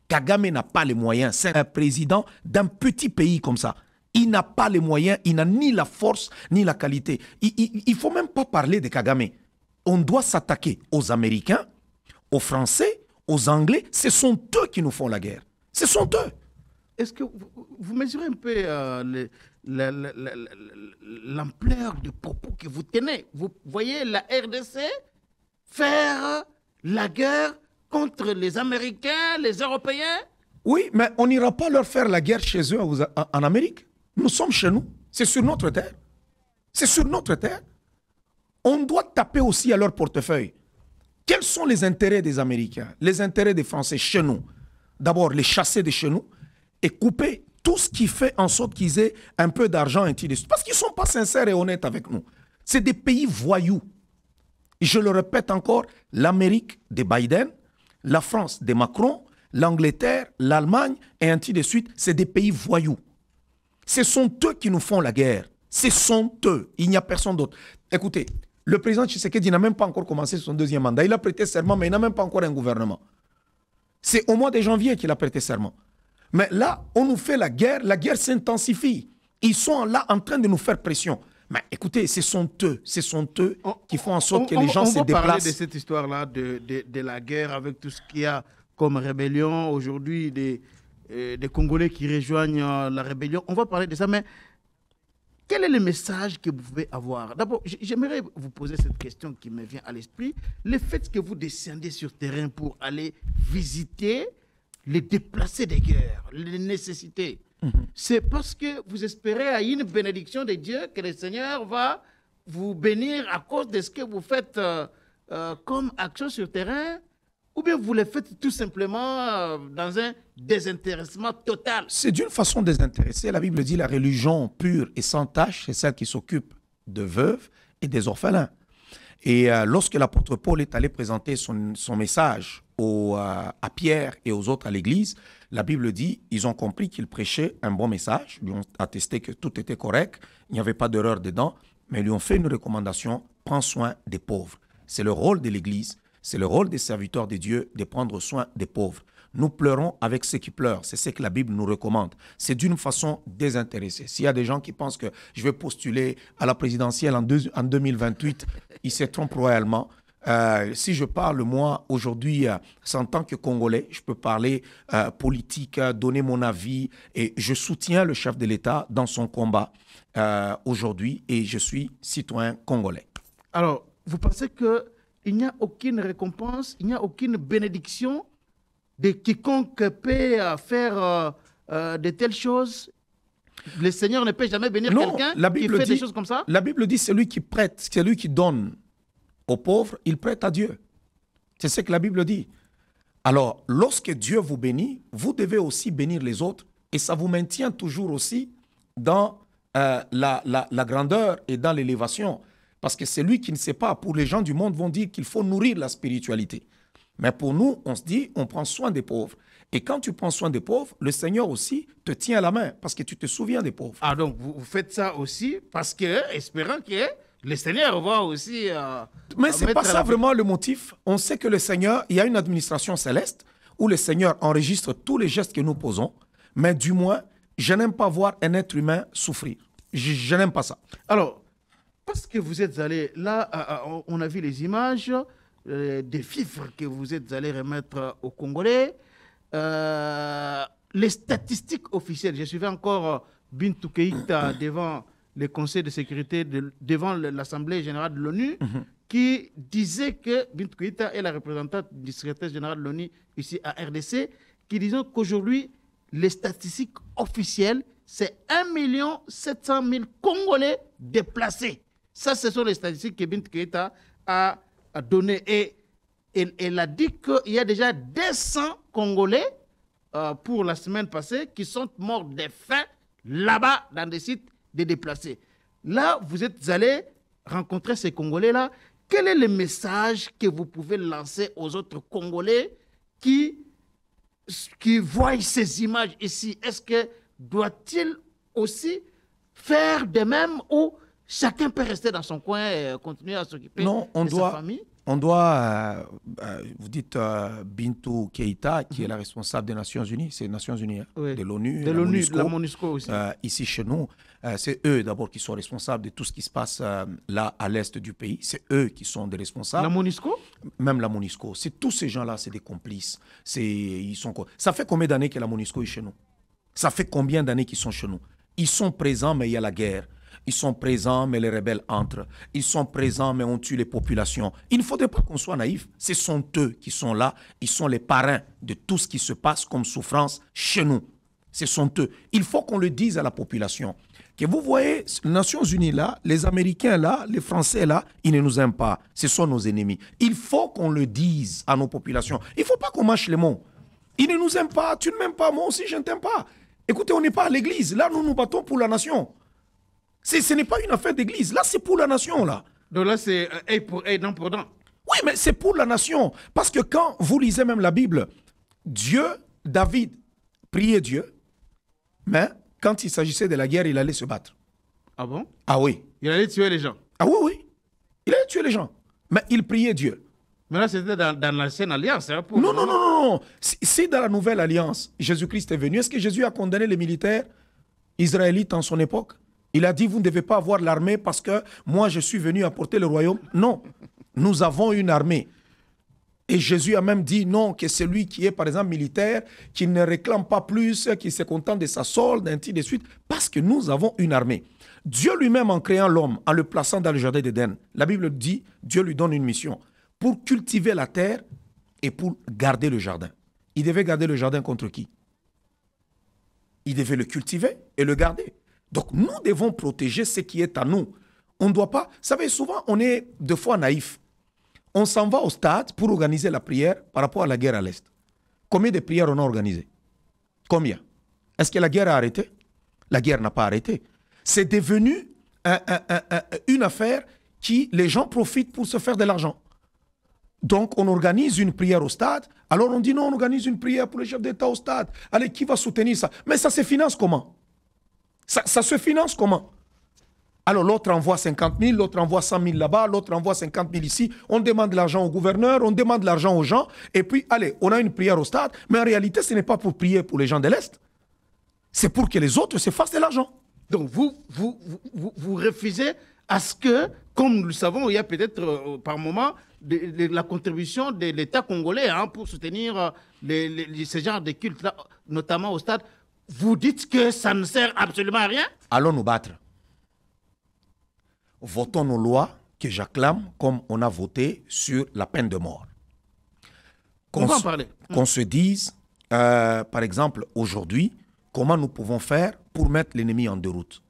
[SPEAKER 1] Kagame n'a pas les moyens. C'est un président d'un petit pays comme ça. Il n'a pas les moyens, il n'a ni la force, ni la qualité. Il ne faut même pas parler de Kagame. On doit s'attaquer aux Américains, aux Français, aux Anglais. Ce sont eux qui nous font la guerre. Ce sont eux.
[SPEAKER 2] Est-ce que vous mesurez un peu l'ampleur du propos que vous tenez? Vous voyez la RDC faire la guerre contre les Américains, les Européens?
[SPEAKER 1] Oui, mais on n'ira pas leur faire la guerre chez eux en Amérique. Nous sommes chez nous. C'est sur notre terre. C'est sur notre terre. On doit taper aussi à leur portefeuille. Quels sont les intérêts des Américains, les intérêts des Français chez nous? D'abord, les chasser de chez nous et couper tout ce qui fait en sorte qu'ils aient un peu d'argent, parce qu'ils ne sont pas sincères et honnêtes avec nous. C'est des pays voyous. Je le répète encore, l'Amérique de Biden, la France de Macron, l'Angleterre, l'Allemagne et ainsi de suite, c'est des pays voyous. Ce sont eux qui nous font la guerre. Ce sont eux. Il n'y a personne d'autre. Écoutez, le président Tshisekedi n'a même pas encore commencé son deuxième mandat. Il a prêté serment, mais il n'a même pas encore un gouvernement. C'est au mois de janvier qu'il a prêté serment. Mais là, on nous fait la guerre s'intensifie. Ils sont là en train de nous faire pression. Mais écoutez, ce sont eux qui font en sorte que les gens se déplacent.
[SPEAKER 2] On va parler de cette histoire-là, de la guerre avec tout ce qu'il y a comme rébellion. Aujourd'hui, des Congolais qui rejoignent la rébellion. On va parler de ça, mais quel est le message que vous pouvez avoir? D'abord, j'aimerais vous poser cette question qui me vient à l'esprit. Le fait que vous descendez sur terrain pour aller visiter les déplacés des guerres, les nécessités, c'est parce que vous espérez à une bénédiction de Dieu que le Seigneur va vous bénir à cause de ce que vous faites comme action sur terrain, ou bien vous le faites tout simplement dans un désintéressement total?
[SPEAKER 1] C'est d'une façon désintéressée. La Bible dit la religion pure et sans tache, c'est celle qui s'occupe de veuves et des orphelins. Et lorsque l'apôtre Paul est allé présenter son message à Pierre et aux autres à l'église, la Bible dit ils ont compris qu'il prêchait un bon message, lui ont attesté que tout était correct, il n'y avait pas d'erreur dedans, mais ils lui ont fait une recommandation, prends soin des pauvres. C'est le rôle de l'église, c'est le rôle des serviteurs de Dieu de prendre soin des pauvres. Nous pleurons avec ceux qui pleurent, c'est ce que la Bible nous recommande. C'est d'une façon désintéressée. S'il y a des gens qui pensent que je vais postuler à la présidentielle en 2028, ils se trompent royalement. Si je parle, moi, aujourd'hui, en tant que Congolais, je peux parler politique, donner mon avis, et je soutiens le chef de l'État dans son combat aujourd'hui, et je suis citoyen congolais.
[SPEAKER 2] Alors, vous pensez qu'il n'y a aucune récompense, il n'y a aucune bénédiction de quiconque peut faire de telles choses? Le Seigneur ne peut jamais bénir quelqu'un qui fait des choses comme ça?
[SPEAKER 1] La Bible dit celui qui prête, celui qui donne aux pauvres, il prête à Dieu. C'est ce que la Bible dit. Alors, lorsque Dieu vous bénit, vous devez aussi bénir les autres, et ça vous maintient toujours aussi dans la grandeur et dans l'élévation. Parce que celui qui ne sait pas, pour les gens du monde vont dire qu'il faut nourrir la spiritualité. Mais pour nous, on se dit, on prend soin des pauvres. Et quand tu prends soin des pauvres, le Seigneur aussi te tient à la main, parce que tu te souviens des pauvres.
[SPEAKER 2] Ah, donc vous faites ça aussi parce que, espérant que le Seigneur va aussi...
[SPEAKER 1] Mais ce n'est pas ça vraiment le motif. On sait que le Seigneur, il y a une administration céleste où le Seigneur enregistre tous les gestes que nous posons, mais du moins, je n'aime pas voir un être humain souffrir. Je n'aime pas ça.
[SPEAKER 2] Alors, parce que vous êtes allé... Là, on a vu les images des chiffres que vous êtes allé remettre aux Congolais. Les statistiques officielles, je suivais encore Bintou Keïta devant le Conseil de sécurité, devant l'Assemblée générale de l'ONU, qui disait que Bintou Keïta est la représentante du secrétaire général de l'ONU ici à RDC, qui disait qu'aujourd'hui, les statistiques officielles, c'est 1 700 000 Congolais déplacés. Ça, ce sont les statistiques que Bintou Keïta a données. Et elle a dit qu'il y a déjà 200 Congolais pour la semaine passée qui sont morts de faim là-bas dans des sites de déplacés. Là, vous êtes allé rencontrer ces Congolais-là. Quel est le message que vous pouvez lancer aux autres Congolais qui voient ces images ici? Est-ce que doit-il aussi faire de même ou chacun peut rester dans son coin et continuer à s'occuper de sa famille?
[SPEAKER 1] On doit, vous dites Bintou Keïta, qui est la responsable des Nations Unies, c'est les Nations Unies,
[SPEAKER 2] oui,
[SPEAKER 1] de l'ONU,
[SPEAKER 2] de la MONUSCO aussi.
[SPEAKER 1] ici chez nous, c'est eux d'abord qui sont responsables de tout ce qui se passe là à l'est du pays. C'est eux qui sont des responsables.
[SPEAKER 2] La MONUSCO? Même
[SPEAKER 1] la MONUSCO. Tous ces gens-là, c'est des complices. Ça fait combien d'années que la MONUSCO est chez nous? Ça fait combien d'années qu'ils sont chez nous? Ils sont présents, mais il y a la guerre. Ils sont présents, mais les rebelles entrent. Ils sont présents, mais on tue les populations. Il ne faudrait pas qu'on soit naïf. Ce sont eux qui sont là. Ils sont les parrains de tout ce qui se passe comme souffrance chez nous. Ce sont eux. Il faut qu'on le dise à la population. Que vous voyez, les Nations Unies là, les Américains là, les Français là, ils ne nous aiment pas. Ce sont nos ennemis. Il faut qu'on le dise à nos populations. Il ne faut pas qu'on mâche les mots. Ils ne nous aiment pas. Tu ne m'aimes pas. Moi aussi, je ne t'aime pas. Écoutez, on n'est pas à l'église. Là, nous nous battons pour la nation. Ce n'est pas une affaire d'église. Là, c'est pour la nation, là.
[SPEAKER 2] Donc là, c'est œil pour œil, dent pour dent.
[SPEAKER 1] Oui, mais c'est pour la nation. Parce que quand vous lisez même la Bible, David priait Dieu, mais quand il s'agissait de la guerre, il allait se battre.
[SPEAKER 2] Ah bon?
[SPEAKER 1] Ah oui.
[SPEAKER 2] Il allait tuer les gens.
[SPEAKER 1] Ah oui, oui. Il allait tuer les gens. Mais il priait Dieu.
[SPEAKER 2] Mais là, c'était dans l'ancienne alliance. Hein,
[SPEAKER 1] non, non, non, non, non. C'est dans la nouvelle alliance. Jésus-Christ est venu. Est-ce que Jésus a condamné les militaires israélites en son époque? Il a dit, vous ne devez pas avoir l'armée parce que moi, je suis venu apporter le royaume. Non. Nous avons une armée. Et Jésus a même dit non, que celui qui est par exemple militaire, qui ne réclame pas plus, qui se contente de sa solde, ainsi de suite, parce que nous avons une armée. Dieu lui-même en créant l'homme, en le plaçant dans le jardin d'Éden, la Bible dit, Dieu lui donne une mission pour cultiver la terre et pour garder le jardin. Il devait garder le jardin contre qui? Il devait le cultiver et le garder. Donc nous devons protéger ce qui est à nous. On ne doit pas... Vous savez, souvent on est deux fois naïf. On s'en va au stade pour organiser la prière par rapport à la guerre à l'Est. Combien de prières on a organisées? Combien? Est-ce que la guerre a arrêté? La guerre n'a pas arrêté. C'est devenu une affaire qui, les gens profitent pour se faire de l'argent. Donc, on organise une prière au stade. Alors, on dit non, on organise une prière pour les chefs d'État au stade. Allez, qui va soutenir ça? Mais ça se finance comment? Ça se finance comment? Alors, l'autre envoie 50 000, l'autre envoie 100 000 là-bas, l'autre envoie 50 000 ici. On demande l'argent au gouverneur, on demande l'argent aux gens. Et puis, allez, on a une prière au stade. Mais en réalité, ce n'est pas pour prier pour les gens de l'Est. C'est pour que les autres se fassent de l'argent.
[SPEAKER 2] Donc, vous refusez à ce que, comme nous le savons, il y a peut-être par moment la contribution de l'État congolais pour soutenir ce genre de culte-là, notamment au stade. Vous dites que ça ne sert absolument à rien?
[SPEAKER 1] Allons nous battre. Votons nos lois que j'acclame comme on a voté sur la peine de mort.
[SPEAKER 2] On va en parler.
[SPEAKER 1] Qu'on se dise, par exemple, aujourd'hui, comment nous pouvons faire pour mettre l'ennemi en déroute.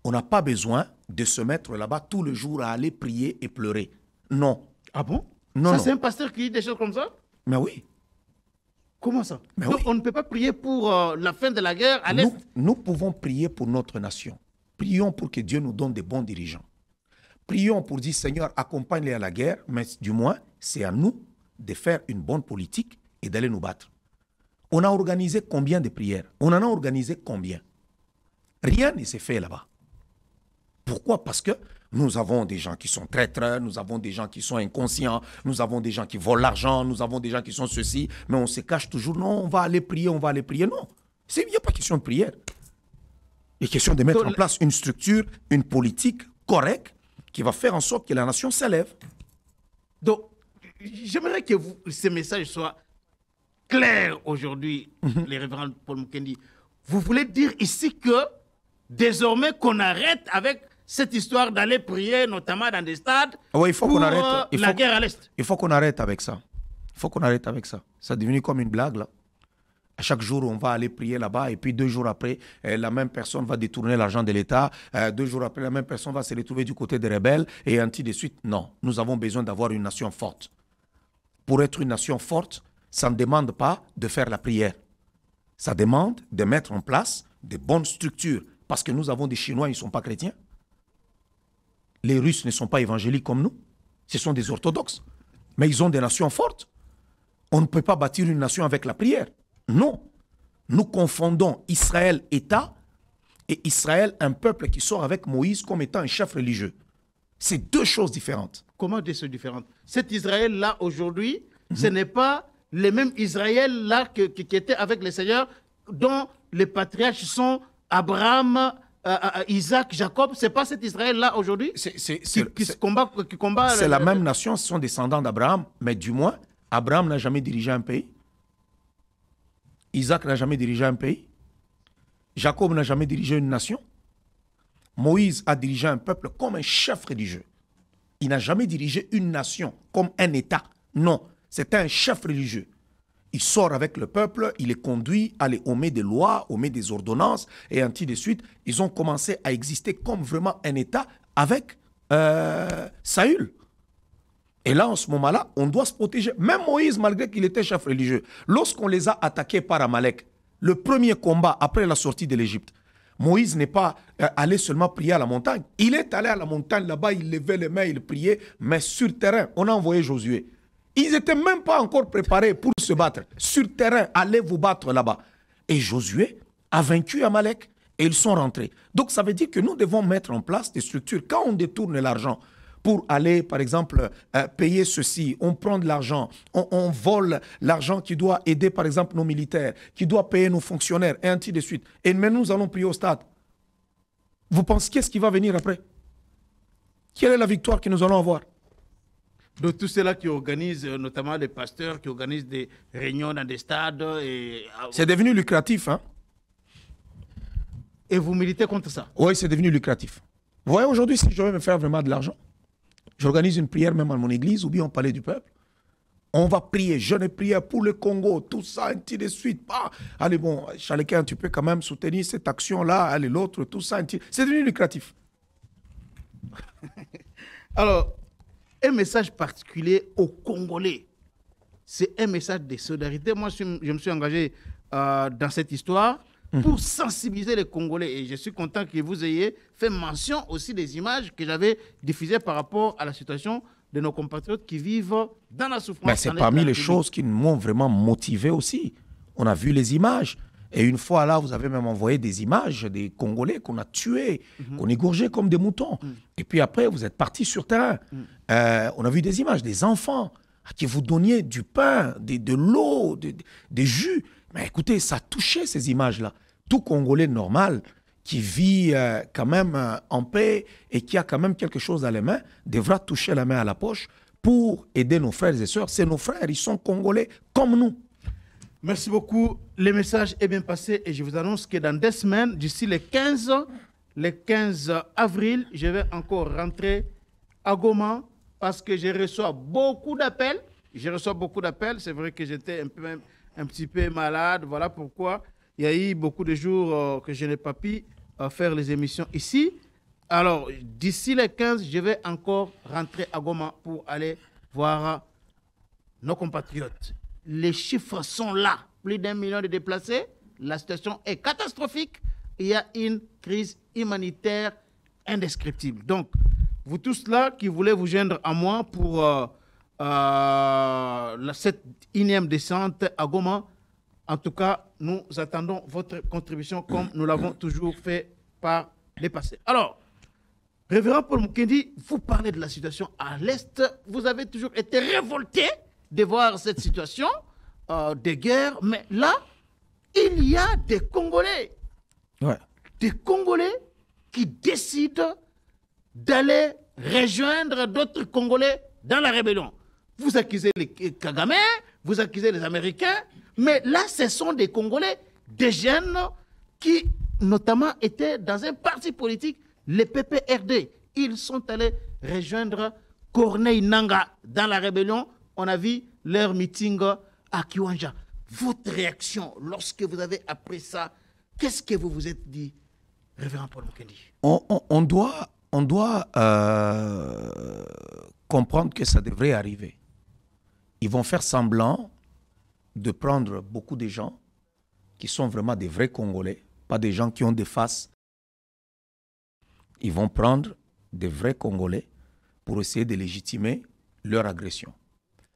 [SPEAKER 1] On n'a pas besoin de se mettre là-bas tout le jour à aller prier et pleurer. Non.
[SPEAKER 2] Ah bon?
[SPEAKER 1] Non,
[SPEAKER 2] ça,
[SPEAKER 1] non.
[SPEAKER 2] C'est un pasteur qui dit des choses comme ça?
[SPEAKER 1] Mais oui.
[SPEAKER 2] Comment ça?
[SPEAKER 1] Mais
[SPEAKER 2] donc,
[SPEAKER 1] oui.
[SPEAKER 2] On ne peut pas prier pour la fin de la guerre à l'Est?
[SPEAKER 1] Nous pouvons prier pour notre nation. Prions pour que Dieu nous donne des bons dirigeants. Prions pour dire, Seigneur, accompagne-les à la guerre, mais du moins, c'est à nous de faire une bonne politique et d'aller nous battre. On a organisé combien de prières? On en a organisé combien? Rien ne s'est fait là-bas. Pourquoi? Parce que nous avons des gens qui sont traîtres, nous avons des gens qui sont inconscients, nous avons des gens qui volent l'argent, nous avons des gens qui sont ceci, mais on se cache toujours. Non, on va aller prier, on va aller prier. Non, il n'y a pas question de prière. Il est question de mettre en place une structure, une politique correcte qui va faire en sorte que la nation s'élève.
[SPEAKER 2] Donc, j'aimerais que ces messages soient clairs aujourd'hui, les révérends Paul Mukendi. Vous voulez dire ici que désormais qu'on arrête avec cette histoire d'aller prier, notamment dans des stades,
[SPEAKER 1] oui, il faut
[SPEAKER 2] pour
[SPEAKER 1] qu'on arrête.
[SPEAKER 2] la guerre à l'Est? Il
[SPEAKER 1] faut qu'on arrête avec ça. Il faut qu'on arrête avec ça. Ça est devenu comme une blague, là. À chaque jour, on va aller prier là-bas et puis 2 jours après, la même personne va détourner l'argent de l'État. 2 jours après, la même personne va se retrouver du côté des rebelles et ainsi de suite. Non, nous avons besoin d'avoir une nation forte. Pour être une nation forte, ça ne demande pas de faire la prière. Ça demande de mettre en place de bonnes structures. Parce que nous avons des Chinois, ils ne sont pas chrétiens. Les Russes ne sont pas évangéliques comme nous. Ce sont des orthodoxes. Mais ils ont des nations fortes. On ne peut pas bâtir une nation avec la prière. Non. Nous confondons Israël État et Israël un peuple qui sort avec Moïse comme étant un chef religieux. C'est 2 choses différentes.
[SPEAKER 2] Comment 2 choses différentes? Cet Israël-là, aujourd'hui, ce n'est pas les mêmes Israël-là qui étaient avec le Seigneur, dont les patriarches sont Abraham, Isaac, Jacob. Ce n'est pas cet Israël-là aujourd'hui qui combat.
[SPEAKER 1] C'est la même nation, ce sont descendants d'Abraham, mais du moins, Abraham n'a jamais dirigé un pays. Isaac n'a jamais dirigé un pays. Jacob n'a jamais dirigé une nation. Moïse a dirigé un peuple comme un chef religieux. Il n'a jamais dirigé une nation comme un État. Non, c'est un chef religieux. Il sort avec le peuple, il les conduit, on met des lois, on met des ordonnances, et ainsi de suite. Ils ont commencé à exister comme vraiment un État avec Saül. Et là, en ce moment-là, on doit se protéger. Même Moïse, malgré qu'il était chef religieux, lorsqu'on les a attaqués par Amalek, le premier combat après la sortie de l'Égypte, Moïse n'est pas allé seulement prier à la montagne. Il est allé à la montagne là-bas, il levait les mains, il priait, mais sur terrain, on a envoyé Josué. Ils n'étaient même pas encore préparés pour se battre. Sur terrain, allez vous battre là-bas. Et Josué a vaincu Amalek et ils sont rentrés. Donc ça veut dire que nous devons mettre en place des structures. Quand on détourne l'argent pour aller, par exemple, payer ceci, on prend de l'argent, on vole l'argent qui doit aider, par exemple, nos militaires, qui doit payer nos fonctionnaires, et ainsi de suite. Et mais nous allons prier au stade. Vous pensez qu'est-ce qui va venir après? Quelle est la victoire que nous allons avoir?
[SPEAKER 2] Donc tous ceux-là qui organisent, notamment les pasteurs, qui organisent des réunions dans des stades.
[SPEAKER 1] C'est devenu lucratif, hein?
[SPEAKER 2] Et vous militez contre ça?
[SPEAKER 1] Oui, c'est devenu lucratif. Vous voyez, aujourd'hui, si je veux me faire vraiment de l'argent, j'organise une prière même à mon église ou bien au palais du peuple. On va prier, jeûne et prière pour le Congo, tout ça, ainsi de suite. Ah, allez, bon, chacun, tu peux quand même soutenir cette action-là, allez, l'autre, tout ça. C'est devenu lucratif.
[SPEAKER 2] Alors, un message particulier aux Congolais, c'est un message de solidarité. Moi, je me suis engagé dans cette histoire pour sensibiliser les Congolais. Et je suis content que vous ayez fait mention aussi des images que j'avais diffusées par rapport à la situation de nos compatriotes qui vivent dans la souffrance.
[SPEAKER 1] C'est parmi les choses qui m'ont vraiment motivé aussi. On a vu les images. Et une fois là, vous avez même envoyé des images des Congolais qu'on a tués, qu'on égorgeait comme des moutons. Et puis après, vous êtes partis sur terrain. On a vu des images des enfants à qui vous donniez du pain, de l'eau, des jus. Mais écoutez, ça touchait ces images-là. Tout Congolais normal qui vit quand même en paix et qui a quand même quelque chose dans les mains devra toucher la main à la poche pour aider nos frères et sœurs. C'est nos frères, ils sont Congolais comme nous.
[SPEAKER 2] Merci beaucoup. Le message est bien passé et je vous annonce que dans 2 semaines, d'ici le 15 avril, je vais encore rentrer à Goma parce que je reçois beaucoup d'appels. C'est vrai que j'étais un petit peu malade. Voilà pourquoi il y a eu beaucoup de jours que je n'ai pas pu faire les émissions ici. Alors, d'ici le 15, je vais encore rentrer à Goma pour aller voir nos compatriotes. Les chiffres sont là. Plus d'1 million de déplacés. La situation est catastrophique. Il y a une crise humanitaire indescriptible. Donc, vous tous là qui voulez vous joindre à moi pour cette 1e descente à Goma, en tout cas, nous attendons votre contribution comme nous l'avons toujours fait par les passés. Alors, Révérend Paul Mukendi, vous parlez de la situation à l'Est. Vous avez toujours été révolté de voir cette situation de guerre. Mais là, il y a des Congolais.
[SPEAKER 1] Ouais.
[SPEAKER 2] Des Congolais qui décident d'aller rejoindre d'autres Congolais dans la rébellion. Vous accusez les Kagame, vous accusez les Américains, mais là, ce sont des Congolais, des jeunes qui, notamment, étaient dans un parti politique, le PPRD. Ils sont allés rejoindre Corneille Nangaa dans la rébellion. On a vu leur meeting à Kiwanja. Votre réaction lorsque vous avez appris ça, qu'est-ce que vous vous êtes dit, Révérend Paul Mukendi?
[SPEAKER 1] On doit comprendre que ça devrait arriver. Ils vont faire semblant de prendre beaucoup de gens qui sont vraiment des vrais Congolais, pas des gens qui ont des faces. Ils vont prendre des vrais Congolais pour essayer de légitimer leur agression.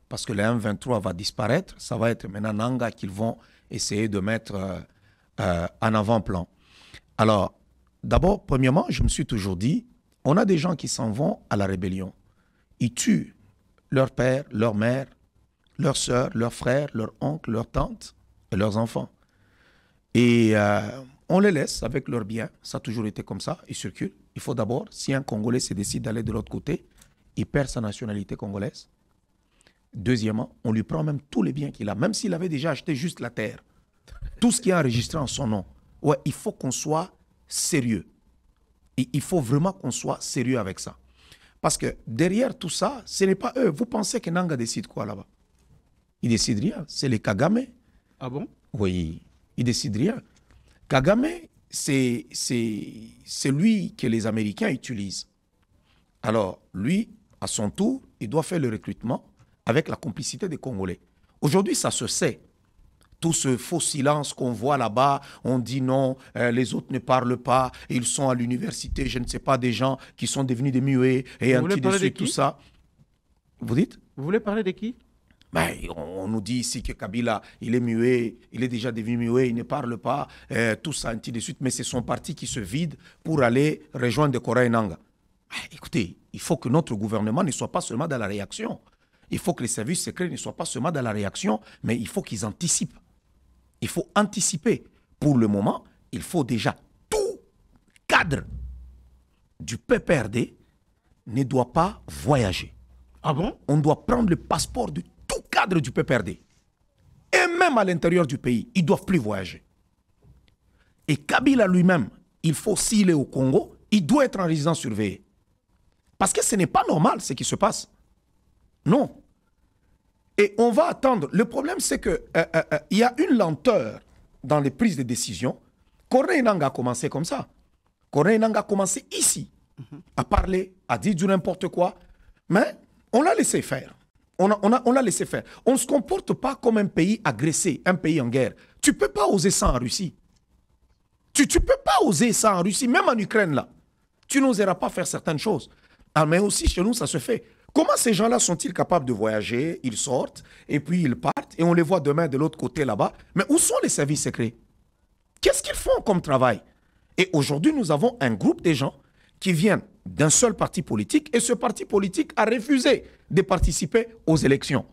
[SPEAKER 1] Parce que le M23 va disparaître, ça va être maintenant Nangaa qu'ils vont essayer de mettre en avant-plan. Alors, d'abord, premièrement, je me suis toujours dit, on a des gens qui s'en vont à la rébellion. Ils tuent leur père, leur mère, leurs sœurs, leurs frères, leurs oncles, leurs tantes et leurs enfants. Et on les laisse avec leurs biens. Ça a toujours été comme ça, ils circulent. Il faut d'abord, si un Congolais se décide d'aller de l'autre côté, il perd sa nationalité congolaise. Deuxièmement, on lui prend même tous les biens qu'il a, même s'il avait déjà acheté juste la terre. Tout ce qui est enregistré en son nom. Ouais, il faut qu'on soit sérieux. Et il faut vraiment qu'on soit sérieux avec ça. Parce que derrière tout ça, ce n'est pas eux. Vous pensez que Nangaa décide quoi là-bas? Il décide rien. C'est les Kagame.
[SPEAKER 2] Ah bon?
[SPEAKER 1] Oui, il décide rien. Kagame, c'est lui que les Américains utilisent. Alors, lui, à son tour, il doit faire le recrutement avec la complicité des Congolais. Aujourd'hui, ça se sait. Tout ce faux silence qu'on voit là-bas, on dit non, les autres ne parlent pas, ils sont à l'université, je ne sais pas, des gens qui sont devenus des muets, et ainsi de suite, tout ça. Vous dites?
[SPEAKER 2] Vous voulez parler de qui?
[SPEAKER 1] Ben, on nous dit ici que Kabila, il est muet, il est déjà devenu muet, il ne parle pas, tout ça, ainsi de suite, mais c'est son parti qui se vide pour aller rejoindre Kora Nanga. Ben, écoutez, il faut que notre gouvernement ne soit pas seulement dans la réaction. Il faut que les services secrets ne soient pas seulement dans la réaction, mais il faut qu'ils anticipent. Il faut anticiper. Pour le moment, il faut déjà tout cadre du PPRD ne doit pas voyager.
[SPEAKER 2] Ah bon?
[SPEAKER 1] On doit prendre le passeport de tout cadre du PPRD. Et même à l'intérieur du pays, ils ne doivent plus voyager. Et Kabila lui-même, il faut, s'il est au Congo, il doit être en résidence surveillée. Parce que ce n'est pas normal ce qui se passe. Non. Et on va attendre. Le problème, c'est qu'il y a une lenteur dans les prises de décision. Kora Nanga a commencé comme ça. Kora Nanga a commencé ici à parler, à dire du n'importe quoi. Mais on l'a laissé faire. On l'a laissé faire. On ne se comporte pas comme un pays agressé, un pays en guerre. Tu ne peux pas oser ça en Russie. Tu ne peux pas oser ça en Russie, même en Ukraine, là. Tu n'oseras pas faire certaines choses. Ah, mais aussi, chez nous, ça se fait. Comment ces gens-là sont-ils capables de voyager? Ils sortent, et puis ils partent, et on les voit demain de l'autre côté là-bas. Mais où sont les services secrets? Qu'est-ce qu'ils font comme travail? Et aujourd'hui, nous avons un groupe de gens qui viennent d'un seul parti politique, et ce parti politique a refusé de participer aux élections.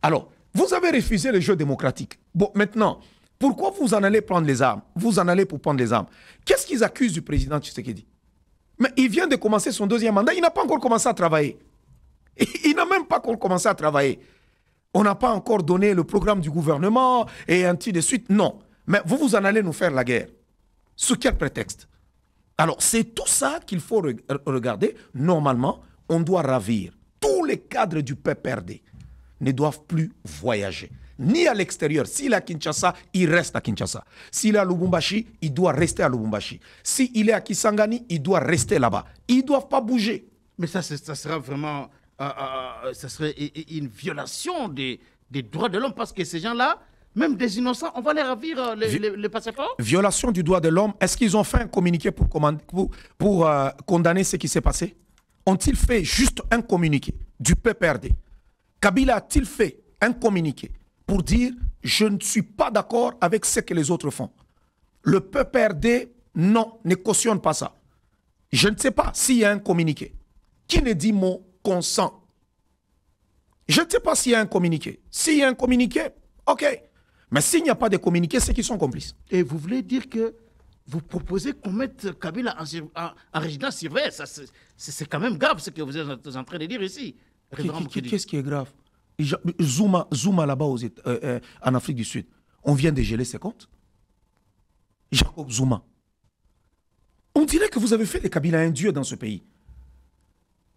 [SPEAKER 1] Alors, vous avez refusé le jeu démocratique. Bon, maintenant, pourquoi vous en allez prendre les armes? Vous en allez pour prendre les armes. Qu'est-ce qu'ils accusent du président Tshisekedi? Mais il vient de commencer son deuxième mandat, il n'a pas encore commencé à travailler. Il n'a même pas encore commencé à travailler. On n'a pas encore donné le programme du gouvernement et ainsi de suite. Non. Mais vous en allez nous faire la guerre. Sous quel prétexte? Alors, c'est tout ça qu'il faut regarder. Normalement, on doit ravir. Tous les cadres du PPRD ne doivent plus voyager. Ni à l'extérieur. S'il est à Kinshasa, il reste à Kinshasa. S'il est à Lubumbashi, il doit rester à Lubumbashi. S'il est à Kisangani, il doit rester là-bas. Ils ne doivent pas bouger.
[SPEAKER 2] Mais ça sera vraiment... ça serait une violation des droits de l'homme parce que ces gens-là, même des innocents, on va les ravir les passeports.
[SPEAKER 1] Violation du droit de l'homme. Est-ce qu'ils ont fait un communiqué pour condamner ce qui s'est passé? Ont-ils fait juste un communiqué du PPRD? Kabila a-t-il fait un communiqué pour dire « je ne suis pas d'accord avec ce que les autres font ». Le PPRD, non, ne cautionne pas ça. Je ne sais pas s'il y a un communiqué. Qui ne dit mot consent? Je ne sais pas s'il y a un communiqué. S'il y a un communiqué, ok. Mais s'il n'y a pas de communiqué, c'est qu'ils sont complices.
[SPEAKER 2] Et vous voulez dire que vous proposez qu'on mette Kabila en résidence surveillée? C'est quand même grave ce que vous êtes en train de dire ici.
[SPEAKER 1] Qu'est-ce qui est grave? Zuma là-bas en Afrique du Sud, on vient de geler ses comptes. Jacob Zuma. On dirait que vous avez fait de Kabila un dieu dans ce pays.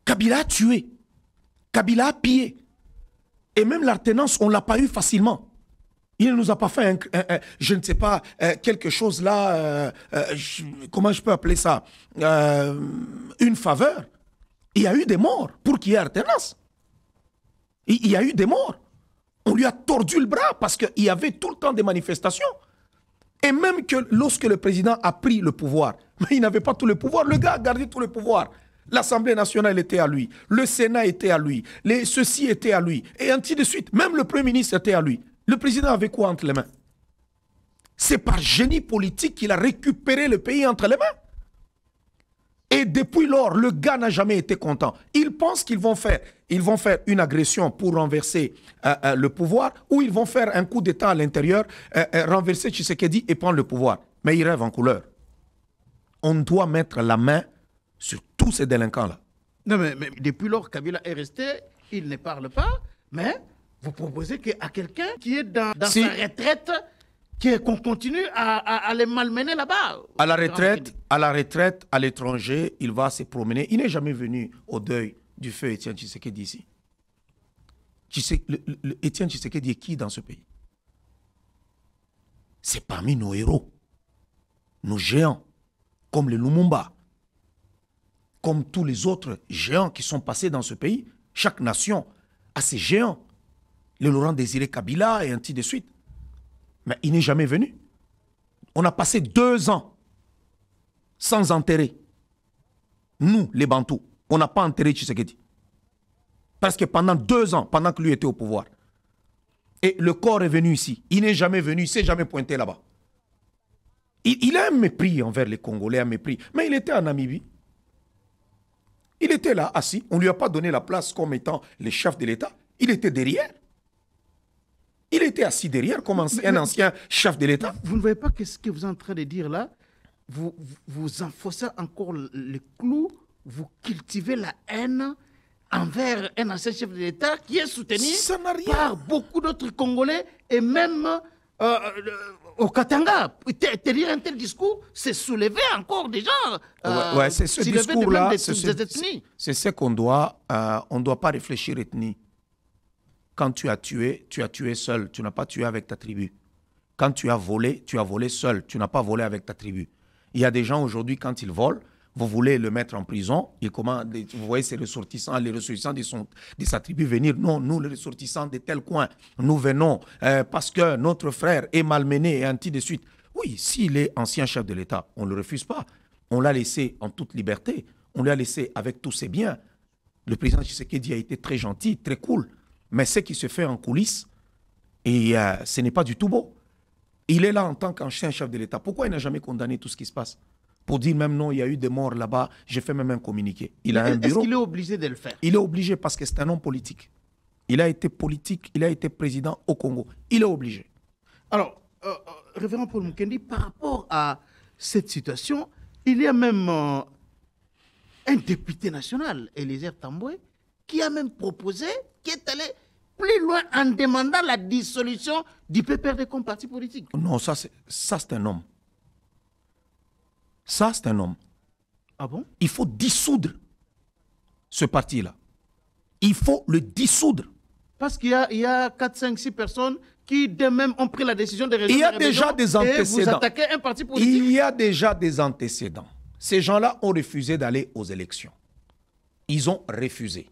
[SPEAKER 1] Kabila a tué. Kabila a pillé. Et même l'alternance, on ne l'a pas eu facilement. Il ne nous a pas fait, je ne sais pas, quelque chose là, comment je peux appeler ça, une faveur. Il y a eu des morts pour qu'il y ait alternance. Il y a eu des morts. On lui a tordu le bras parce qu'il y avait tout le temps des manifestations. Et même que lorsque le président a pris le pouvoir, mais il n'avait pas tout le pouvoir, le gars a gardé tout le pouvoir. L'Assemblée nationale était à lui, le Sénat était à lui, ceci était à lui, et ainsi de suite. Même le Premier ministre était à lui. Le président avait quoi entre les mains? C'est par génie politique qu'il a récupéré le pays entre les mains. Et depuis lors, le gars n'a jamais été content. Ils pensent qu'ils vont faire une agression pour renverser le pouvoir, ou ils vont faire un coup d'État à l'intérieur, renverser Tshisekedi et prendre le pouvoir. Mais ils rêvent en couleur. On doit mettre la main sur tous ces délinquants-là.
[SPEAKER 2] Non, mais depuis lors, Kabila est resté, il ne parle pas, mais vous proposez qu'à quelqu'un qui est dans sa retraite, qu'on continue à les malmener là-bas. À la
[SPEAKER 1] retraite, à l'étranger, il va se promener. Il n'est jamais venu au deuil du feu Étienne Tshisekedi ici. Étienne Tshisekedi est qui dans ce pays? C'est parmi nos héros, nos géants, comme le Lumumba, comme tous les autres géants qui sont passés dans ce pays. Chaque nation a ses géants. Le Laurent Désiré Kabila et ainsi de suite. Mais il n'est jamais venu. On a passé 2 ans sans enterrer. Nous, les Bantous, on n'a pas enterré Tshisekedi. Parce que pendant 2 ans, pendant que lui était au pouvoir, et le corps est venu ici, il n'est jamais venu, il ne s'est jamais pointé là-bas. Il a un mépris envers les Congolais, un mépris. Mais il était en Namibie. Il était là, assis. On ne lui a pas donné la place comme étant le chef de l'État. Il était derrière. Il était assis derrière comme un ancien chef de l'État.
[SPEAKER 2] Vous ne voyez pas ce que vous êtes en train de dire là? Vous enfoncez encore le clou, vous cultivez la haine envers un ancien chef de l'État qui est soutenu par beaucoup d'autres Congolais et même au Katanga. Tenir un tel discours, c'est soulever encore des gens.
[SPEAKER 1] Ouais, c'est ce discours-là, c'est ce qu'on doit, on ne doit pas réfléchir ethnie. Quand tu as tué seul, tu n'as pas tué avec ta tribu. Quand tu as volé seul, tu n'as pas volé avec ta tribu. Il y a des gens aujourd'hui, quand ils volent, vous voulez le mettre en prison, vous voyez ces ressortissants, les ressortissants de sa tribu venir. Non, nous, les ressortissants de tel coin, nous venons parce que notre frère est malmené et ainsi de suite. Oui, s'il est ancien chef de l'État, on ne le refuse pas. On l'a laissé en toute liberté. On l'a laissé avec tous ses biens. Le président Tshisekedi a été très gentil, très cool. Mais ce qui se fait en coulisses, et ce n'est pas du tout beau. Il est là en tant qu'ancien chef de l'État. Pourquoi il n'a jamais condamné tout ce qui se passe? Pour dire même non, il y a eu des morts là-bas, j'ai fait même un communiqué. Il a un bureau.
[SPEAKER 2] Est-ce qu'il est obligé de le faire?
[SPEAKER 1] Il est obligé parce que c'est un homme politique. Il a été politique, il a été président au Congo. Il est obligé.
[SPEAKER 2] Alors, révérend Paul Mukendi, par rapport à cette situation, il y a même un député national, Eliezer Tambwe, qui a même proposé, qui est allé plus loin en demandant la dissolution du PPRD comme parti politique.
[SPEAKER 1] Non, ça c'est un homme. Ça, c'est un homme.
[SPEAKER 2] Ah bon?
[SPEAKER 1] Il faut dissoudre ce parti-là. Il faut le dissoudre.
[SPEAKER 2] Parce qu'il y a 4, 5, 6 personnes qui, d'eux-mêmes, ont pris la décision de résoudre.
[SPEAKER 1] Il y a déjà des antécédents.
[SPEAKER 2] Et vous attaquez un parti politique.
[SPEAKER 1] Il y a déjà des antécédents. Ces gens-là ont refusé d'aller aux élections. Ils ont refusé.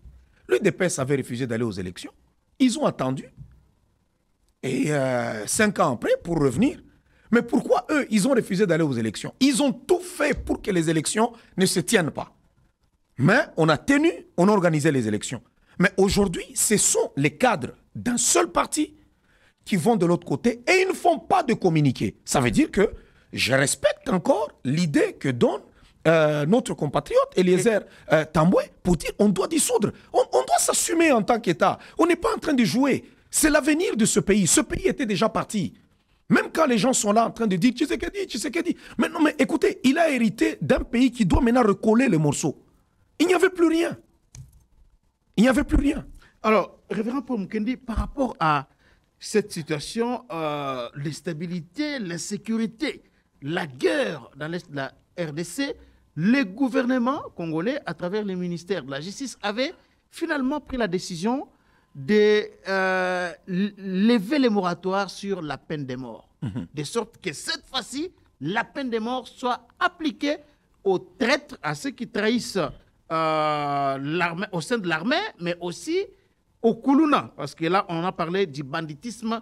[SPEAKER 1] L'UDPS avait refusé d'aller aux élections. Ils ont attendu. Et 5 ans après, pour revenir. Mais pourquoi eux, ils ont refusé d'aller aux élections? Ils ont tout fait pour que les élections ne se tiennent pas. Mais on a tenu, on a organisé les élections. Mais aujourd'hui, ce sont les cadres d'un seul parti qui vont de l'autre côté et ils ne font pas de communiqué. Ça veut dire que je respecte encore l'idée que donne notre compatriote Eliezer Tambwe pour dire on doit dissoudre. On doit s'assumer en tant qu'État. On n'est pas en train de jouer. C'est l'avenir de ce pays. Ce pays était déjà parti. Même quand les gens sont là en train de dire Tshisekedi. Mais non, mais écoutez, il a hérité d'un pays qui doit maintenant recoller les morceaux. Il n'y avait plus rien. Il n'y avait plus rien.
[SPEAKER 2] Alors, révérend Paul Mukendi, par rapport à cette situation, l'instabilité, l'insécurité, la guerre dans l'Est de la RDC, le gouvernement congolais, à travers le ministère de la Justice, avait finalement pris la décision de lever les moratoires sur la peine de mort. De sorte que cette fois-ci, la peine de mort soit appliquée aux traîtres, à ceux qui trahissent l'armée, au sein de l'armée, mais aussi aux Koulouna. Parce que là, on a parlé du banditisme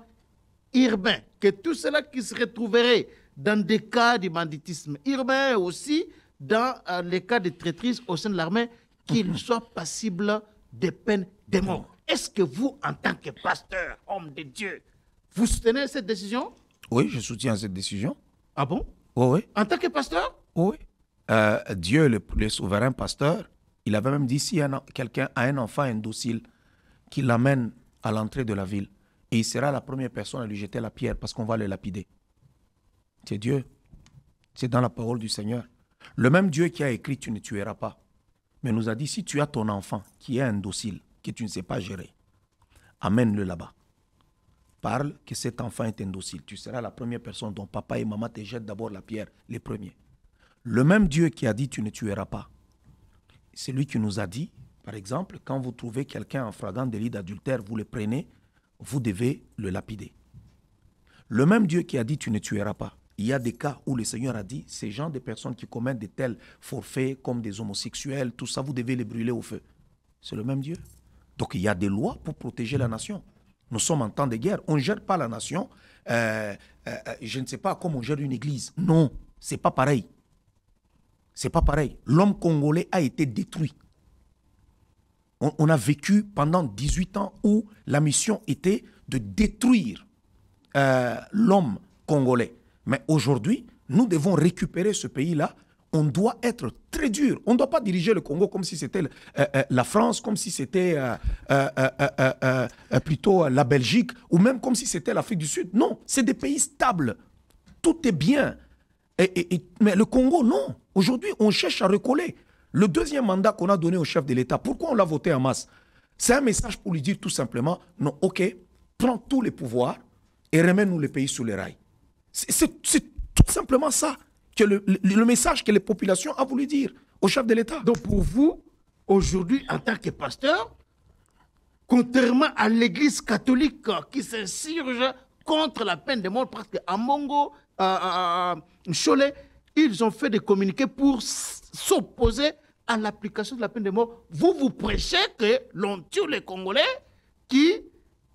[SPEAKER 2] urbain. Que tout cela qui se retrouverait dans des cas de banditisme urbain, aussi dans les cas de traîtrise au sein de l'armée, qu'ils soient passibles de peine de mort. Est-ce que vous, en tant que pasteur, homme de Dieu, vous soutenez cette décision?
[SPEAKER 1] Oui, je soutiens cette décision.
[SPEAKER 2] Ah bon?
[SPEAKER 1] Oui.
[SPEAKER 2] En tant que pasteur?
[SPEAKER 1] Oui. Dieu, le souverain pasteur, il avait même dit si quelqu'un a un enfant indocile, qu'il l'amène à l'entrée de la ville, et il sera la première personne à lui jeter la pierre parce qu'on va le lapider. C'est Dieu. C'est dans la parole du Seigneur. Le même Dieu qui a écrit « Tu ne tueras pas », mais nous a dit si tu as ton enfant qui est indocile, que tu ne sais pas gérer, amène-le là-bas. Parle que cet enfant est indocile. Tu seras la première personne dont papa et maman te jettent d'abord la pierre, les premiers. Le même Dieu qui a dit tu ne tueras pas, c'est lui qui nous a dit, par exemple, quand vous trouvez quelqu'un en flagrant délit d'adultère, vous le prenez, vous devez le lapider. Le même Dieu qui a dit tu ne tueras pas, il y a des cas où le Seigneur a dit, ces gens de personnes qui commettent de tels forfaits comme des homosexuels, tout ça, vous devez les brûler au feu. C'est le même Dieu. Donc il y a des lois pour protéger la nation. Nous sommes en temps de guerre. On ne gère pas la nation je ne sais pas comment on gère une église. Non, c'est pas pareil. C'est pas pareil. L'homme congolais a été détruit. On a vécu pendant 18 ans où la mission était de détruire l'homme congolais. Mais aujourd'hui, nous devons récupérer ce pays-là. On doit être très dur. On ne doit pas diriger le Congo comme si c'était la France, comme si c'était plutôt la Belgique, ou même comme si c'était l'Afrique du Sud. Non, c'est des pays stables. Tout est bien. Mais le Congo, non. Aujourd'hui, on cherche à recoller. Le deuxième mandat qu'on a donné au chef de l'État, pourquoi on l'a voté en masse? C'est un message pour lui dire tout simplement, non, ok, prends tous les pouvoirs et remets-nous le pays sous les rails. C'est tout simplement ça que le message que les populations ont voulu dire au chef de l'État.
[SPEAKER 2] Donc pour vous, aujourd'hui, en tant que pasteur, contrairement à l'église catholique qui s'insurge contre la peine de mort, parce qu'à Mongo, Cholet, ils ont fait des communiqués pour s'opposer à l'application de la peine de mort. Vous prêchez que l'on tue les Congolais qui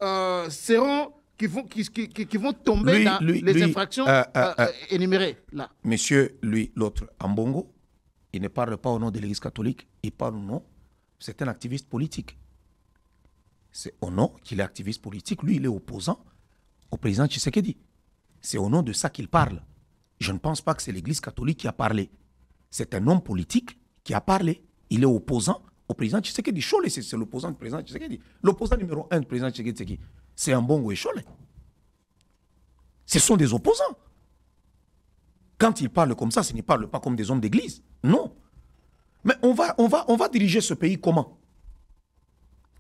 [SPEAKER 2] vont tomber dans les infractions énumérées là.
[SPEAKER 1] Monsieur, l'autre, Ambongo, il ne parle pas au nom de l'Église catholique, il parle au nom, c'est un activiste politique. C'est au nom qu'il est activiste politique. Lui, il est opposant au président Tshisekedi. C'est au nom de ça qu'il parle. Je ne pense pas que c'est l'Église catholique qui a parlé. C'est un homme politique qui a parlé. Il est opposant au président Tshisekedi. Cholet, c'est l'opposant du président Tshisekedi. L'opposant numéro 1 du président Tshisekedi, c'est qui? C'est Ambongo et Cholet. Ce sont des opposants. Quand ils parlent comme ça, ils ne parlent pas comme des hommes d'église. Non. Mais on va diriger ce pays comment?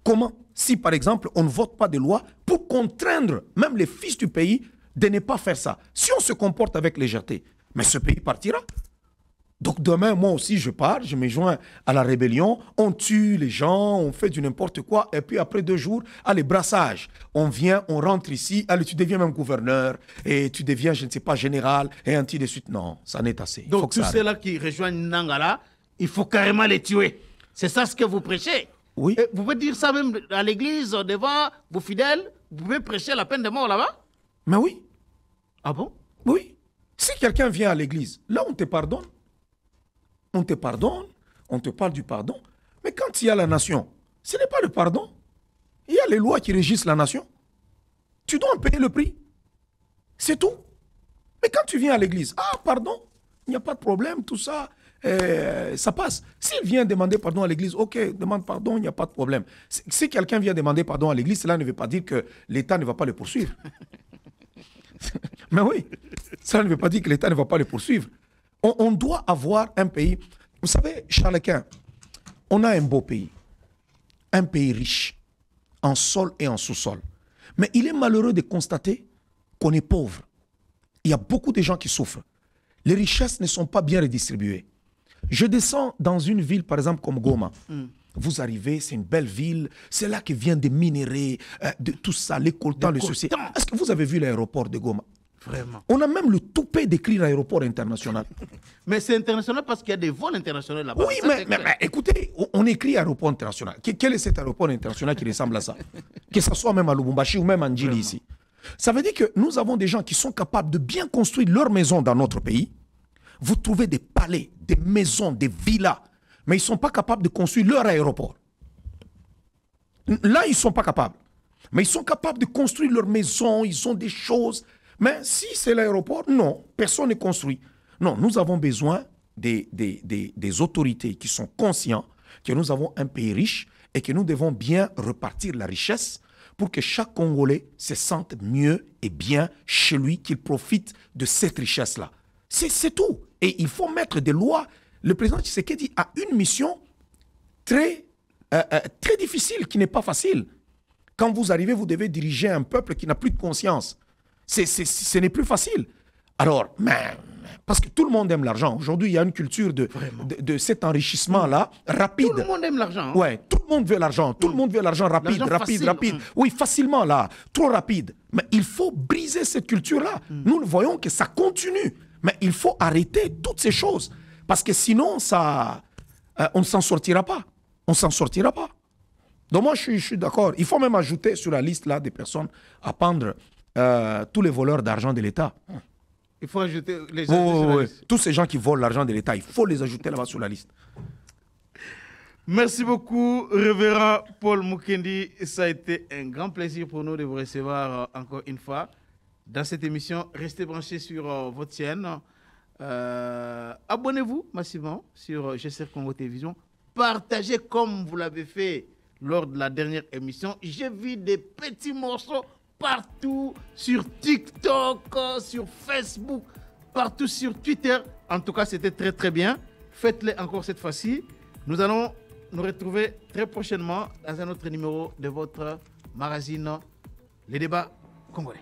[SPEAKER 1] Comment? Si, par exemple, on ne vote pas de loi pour contraindre même les fils du pays de ne pas faire ça. Si on se comporte avec légèreté, mais ce pays partira. Donc demain, moi aussi, je pars, je me joins à la rébellion, on tue les gens, on fait du n'importe quoi, et puis après 2 jours, allez, brassage. On vient, on rentre ici, allez, tu deviens même gouverneur, et tu deviens, je ne sais pas, général, et ainsi de suite. Non, ça n'est assez.
[SPEAKER 2] Donc tous ceux-là qui rejoignent Nangala, il faut carrément les tuer. C'est ça ce que vous prêchez?
[SPEAKER 1] Oui.
[SPEAKER 2] Et vous pouvez dire ça même à l'église, devant vos fidèles, vous pouvez prêcher la peine de mort là-bas?
[SPEAKER 1] Mais oui.
[SPEAKER 2] Ah bon?
[SPEAKER 1] Oui. Si quelqu'un vient à l'église, là on te pardonne. On te pardonne, on te parle du pardon. Mais quand il y a la nation, ce n'est pas le pardon. Il y a les lois qui régissent la nation. Tu dois en payer le prix. C'est tout. Mais quand tu viens à l'église, ah pardon, il n'y a pas de problème, tout ça, ça passe. S'il vient demander pardon à l'église, ok, demande pardon, il n'y a pas de problème. Si quelqu'un vient demander pardon à l'église, cela ne veut pas dire que l'État ne va pas le poursuivre. Mais oui, ça ne veut pas dire que l'État ne va pas le poursuivre. On doit avoir un pays. Vous savez, Charles-Quint, on a un beau pays. Un pays riche, en sol et en sous-sol. Mais il est malheureux de constater qu'on est pauvre. Il y a beaucoup de gens qui souffrent. Les richesses ne sont pas bien redistribuées. Je descends dans une ville, par exemple, comme Goma. Vous arrivez, c'est une belle ville. C'est là que viennent des minéraux, de tout ça, les coltans, les ceci. Est-ce que vous avez vu l'aéroport de Goma?
[SPEAKER 2] Vraiment.
[SPEAKER 1] On a même le toupet d'écrire aéroport international.
[SPEAKER 2] Mais c'est international parce qu'il y a des vols internationaux là-bas.
[SPEAKER 1] Oui, mais écoutez, on écrit aéroport international. Quel est cet aéroport international qui ressemble à ça? Que ce soit même à Lubumbashi ou même à Ndjili ici. Ça veut dire que nous avons des gens qui sont capables de bien construire leur maison dans notre pays. Vous trouvez des palais, des maisons, des villas, mais ils ne sont pas capables de construire leur aéroport. Là, ils ne sont pas capables. Mais ils sont capables de construire leur maison, ils ont des choses. Mais si c'est l'aéroport, non, personne n'est construit. Non, nous avons besoin des autorités qui sont conscients que nous avons un pays riche et que nous devons bien repartir la richesse pour que chaque Congolais se sente mieux et bien chez lui, qu'il profite de cette richesse-là. C'est tout. Et il faut mettre des lois. Le président Tshisekedi a une mission très difficile, qui n'est pas facile. Quand vous arrivez, vous devez diriger un peuple qui n'a plus de conscience. Ce n'est plus facile. Alors, parce que tout le monde aime l'argent. Aujourd'hui, il y a une culture de cet enrichissement-là rapide.
[SPEAKER 2] Tout le monde aime l'argent.
[SPEAKER 1] Oui, tout le monde veut l'argent. Tout le monde veut l'argent rapide, rapide. Oui, facilement là, trop rapide. Mais il faut briser cette culture-là. Nous le voyons que ça continue. Mais il faut arrêter toutes ces choses. Parce que sinon, on ne s'en sortira pas. On ne s'en sortira pas. Donc moi, je suis d'accord. Il faut même ajouter sur la liste là des personnes à pendre tous les voleurs d'argent de l'État.
[SPEAKER 2] Il faut ajouter les gens sur la liste.
[SPEAKER 1] Tous ces gens qui volent l'argent de l'État, il faut les ajouter là-bas sur la liste.
[SPEAKER 2] Merci beaucoup, révérend Paul Mukendi. Ça a été un grand plaisir pour nous de vous recevoir encore une fois dans cette émission. Restez branchés sur votre chaîne. Abonnez-vous massivement sur GCR Congo Télévision. Partagez comme vous l'avez fait lors de la dernière émission. J'ai vu des petits morceaux partout sur TikTok, sur Facebook, partout sur Twitter. En tout cas, c'était très très bien. Faites-le encore cette fois-ci. Nous allons nous retrouver très prochainement dans un autre numéro de votre magazine Les Débats Congolais.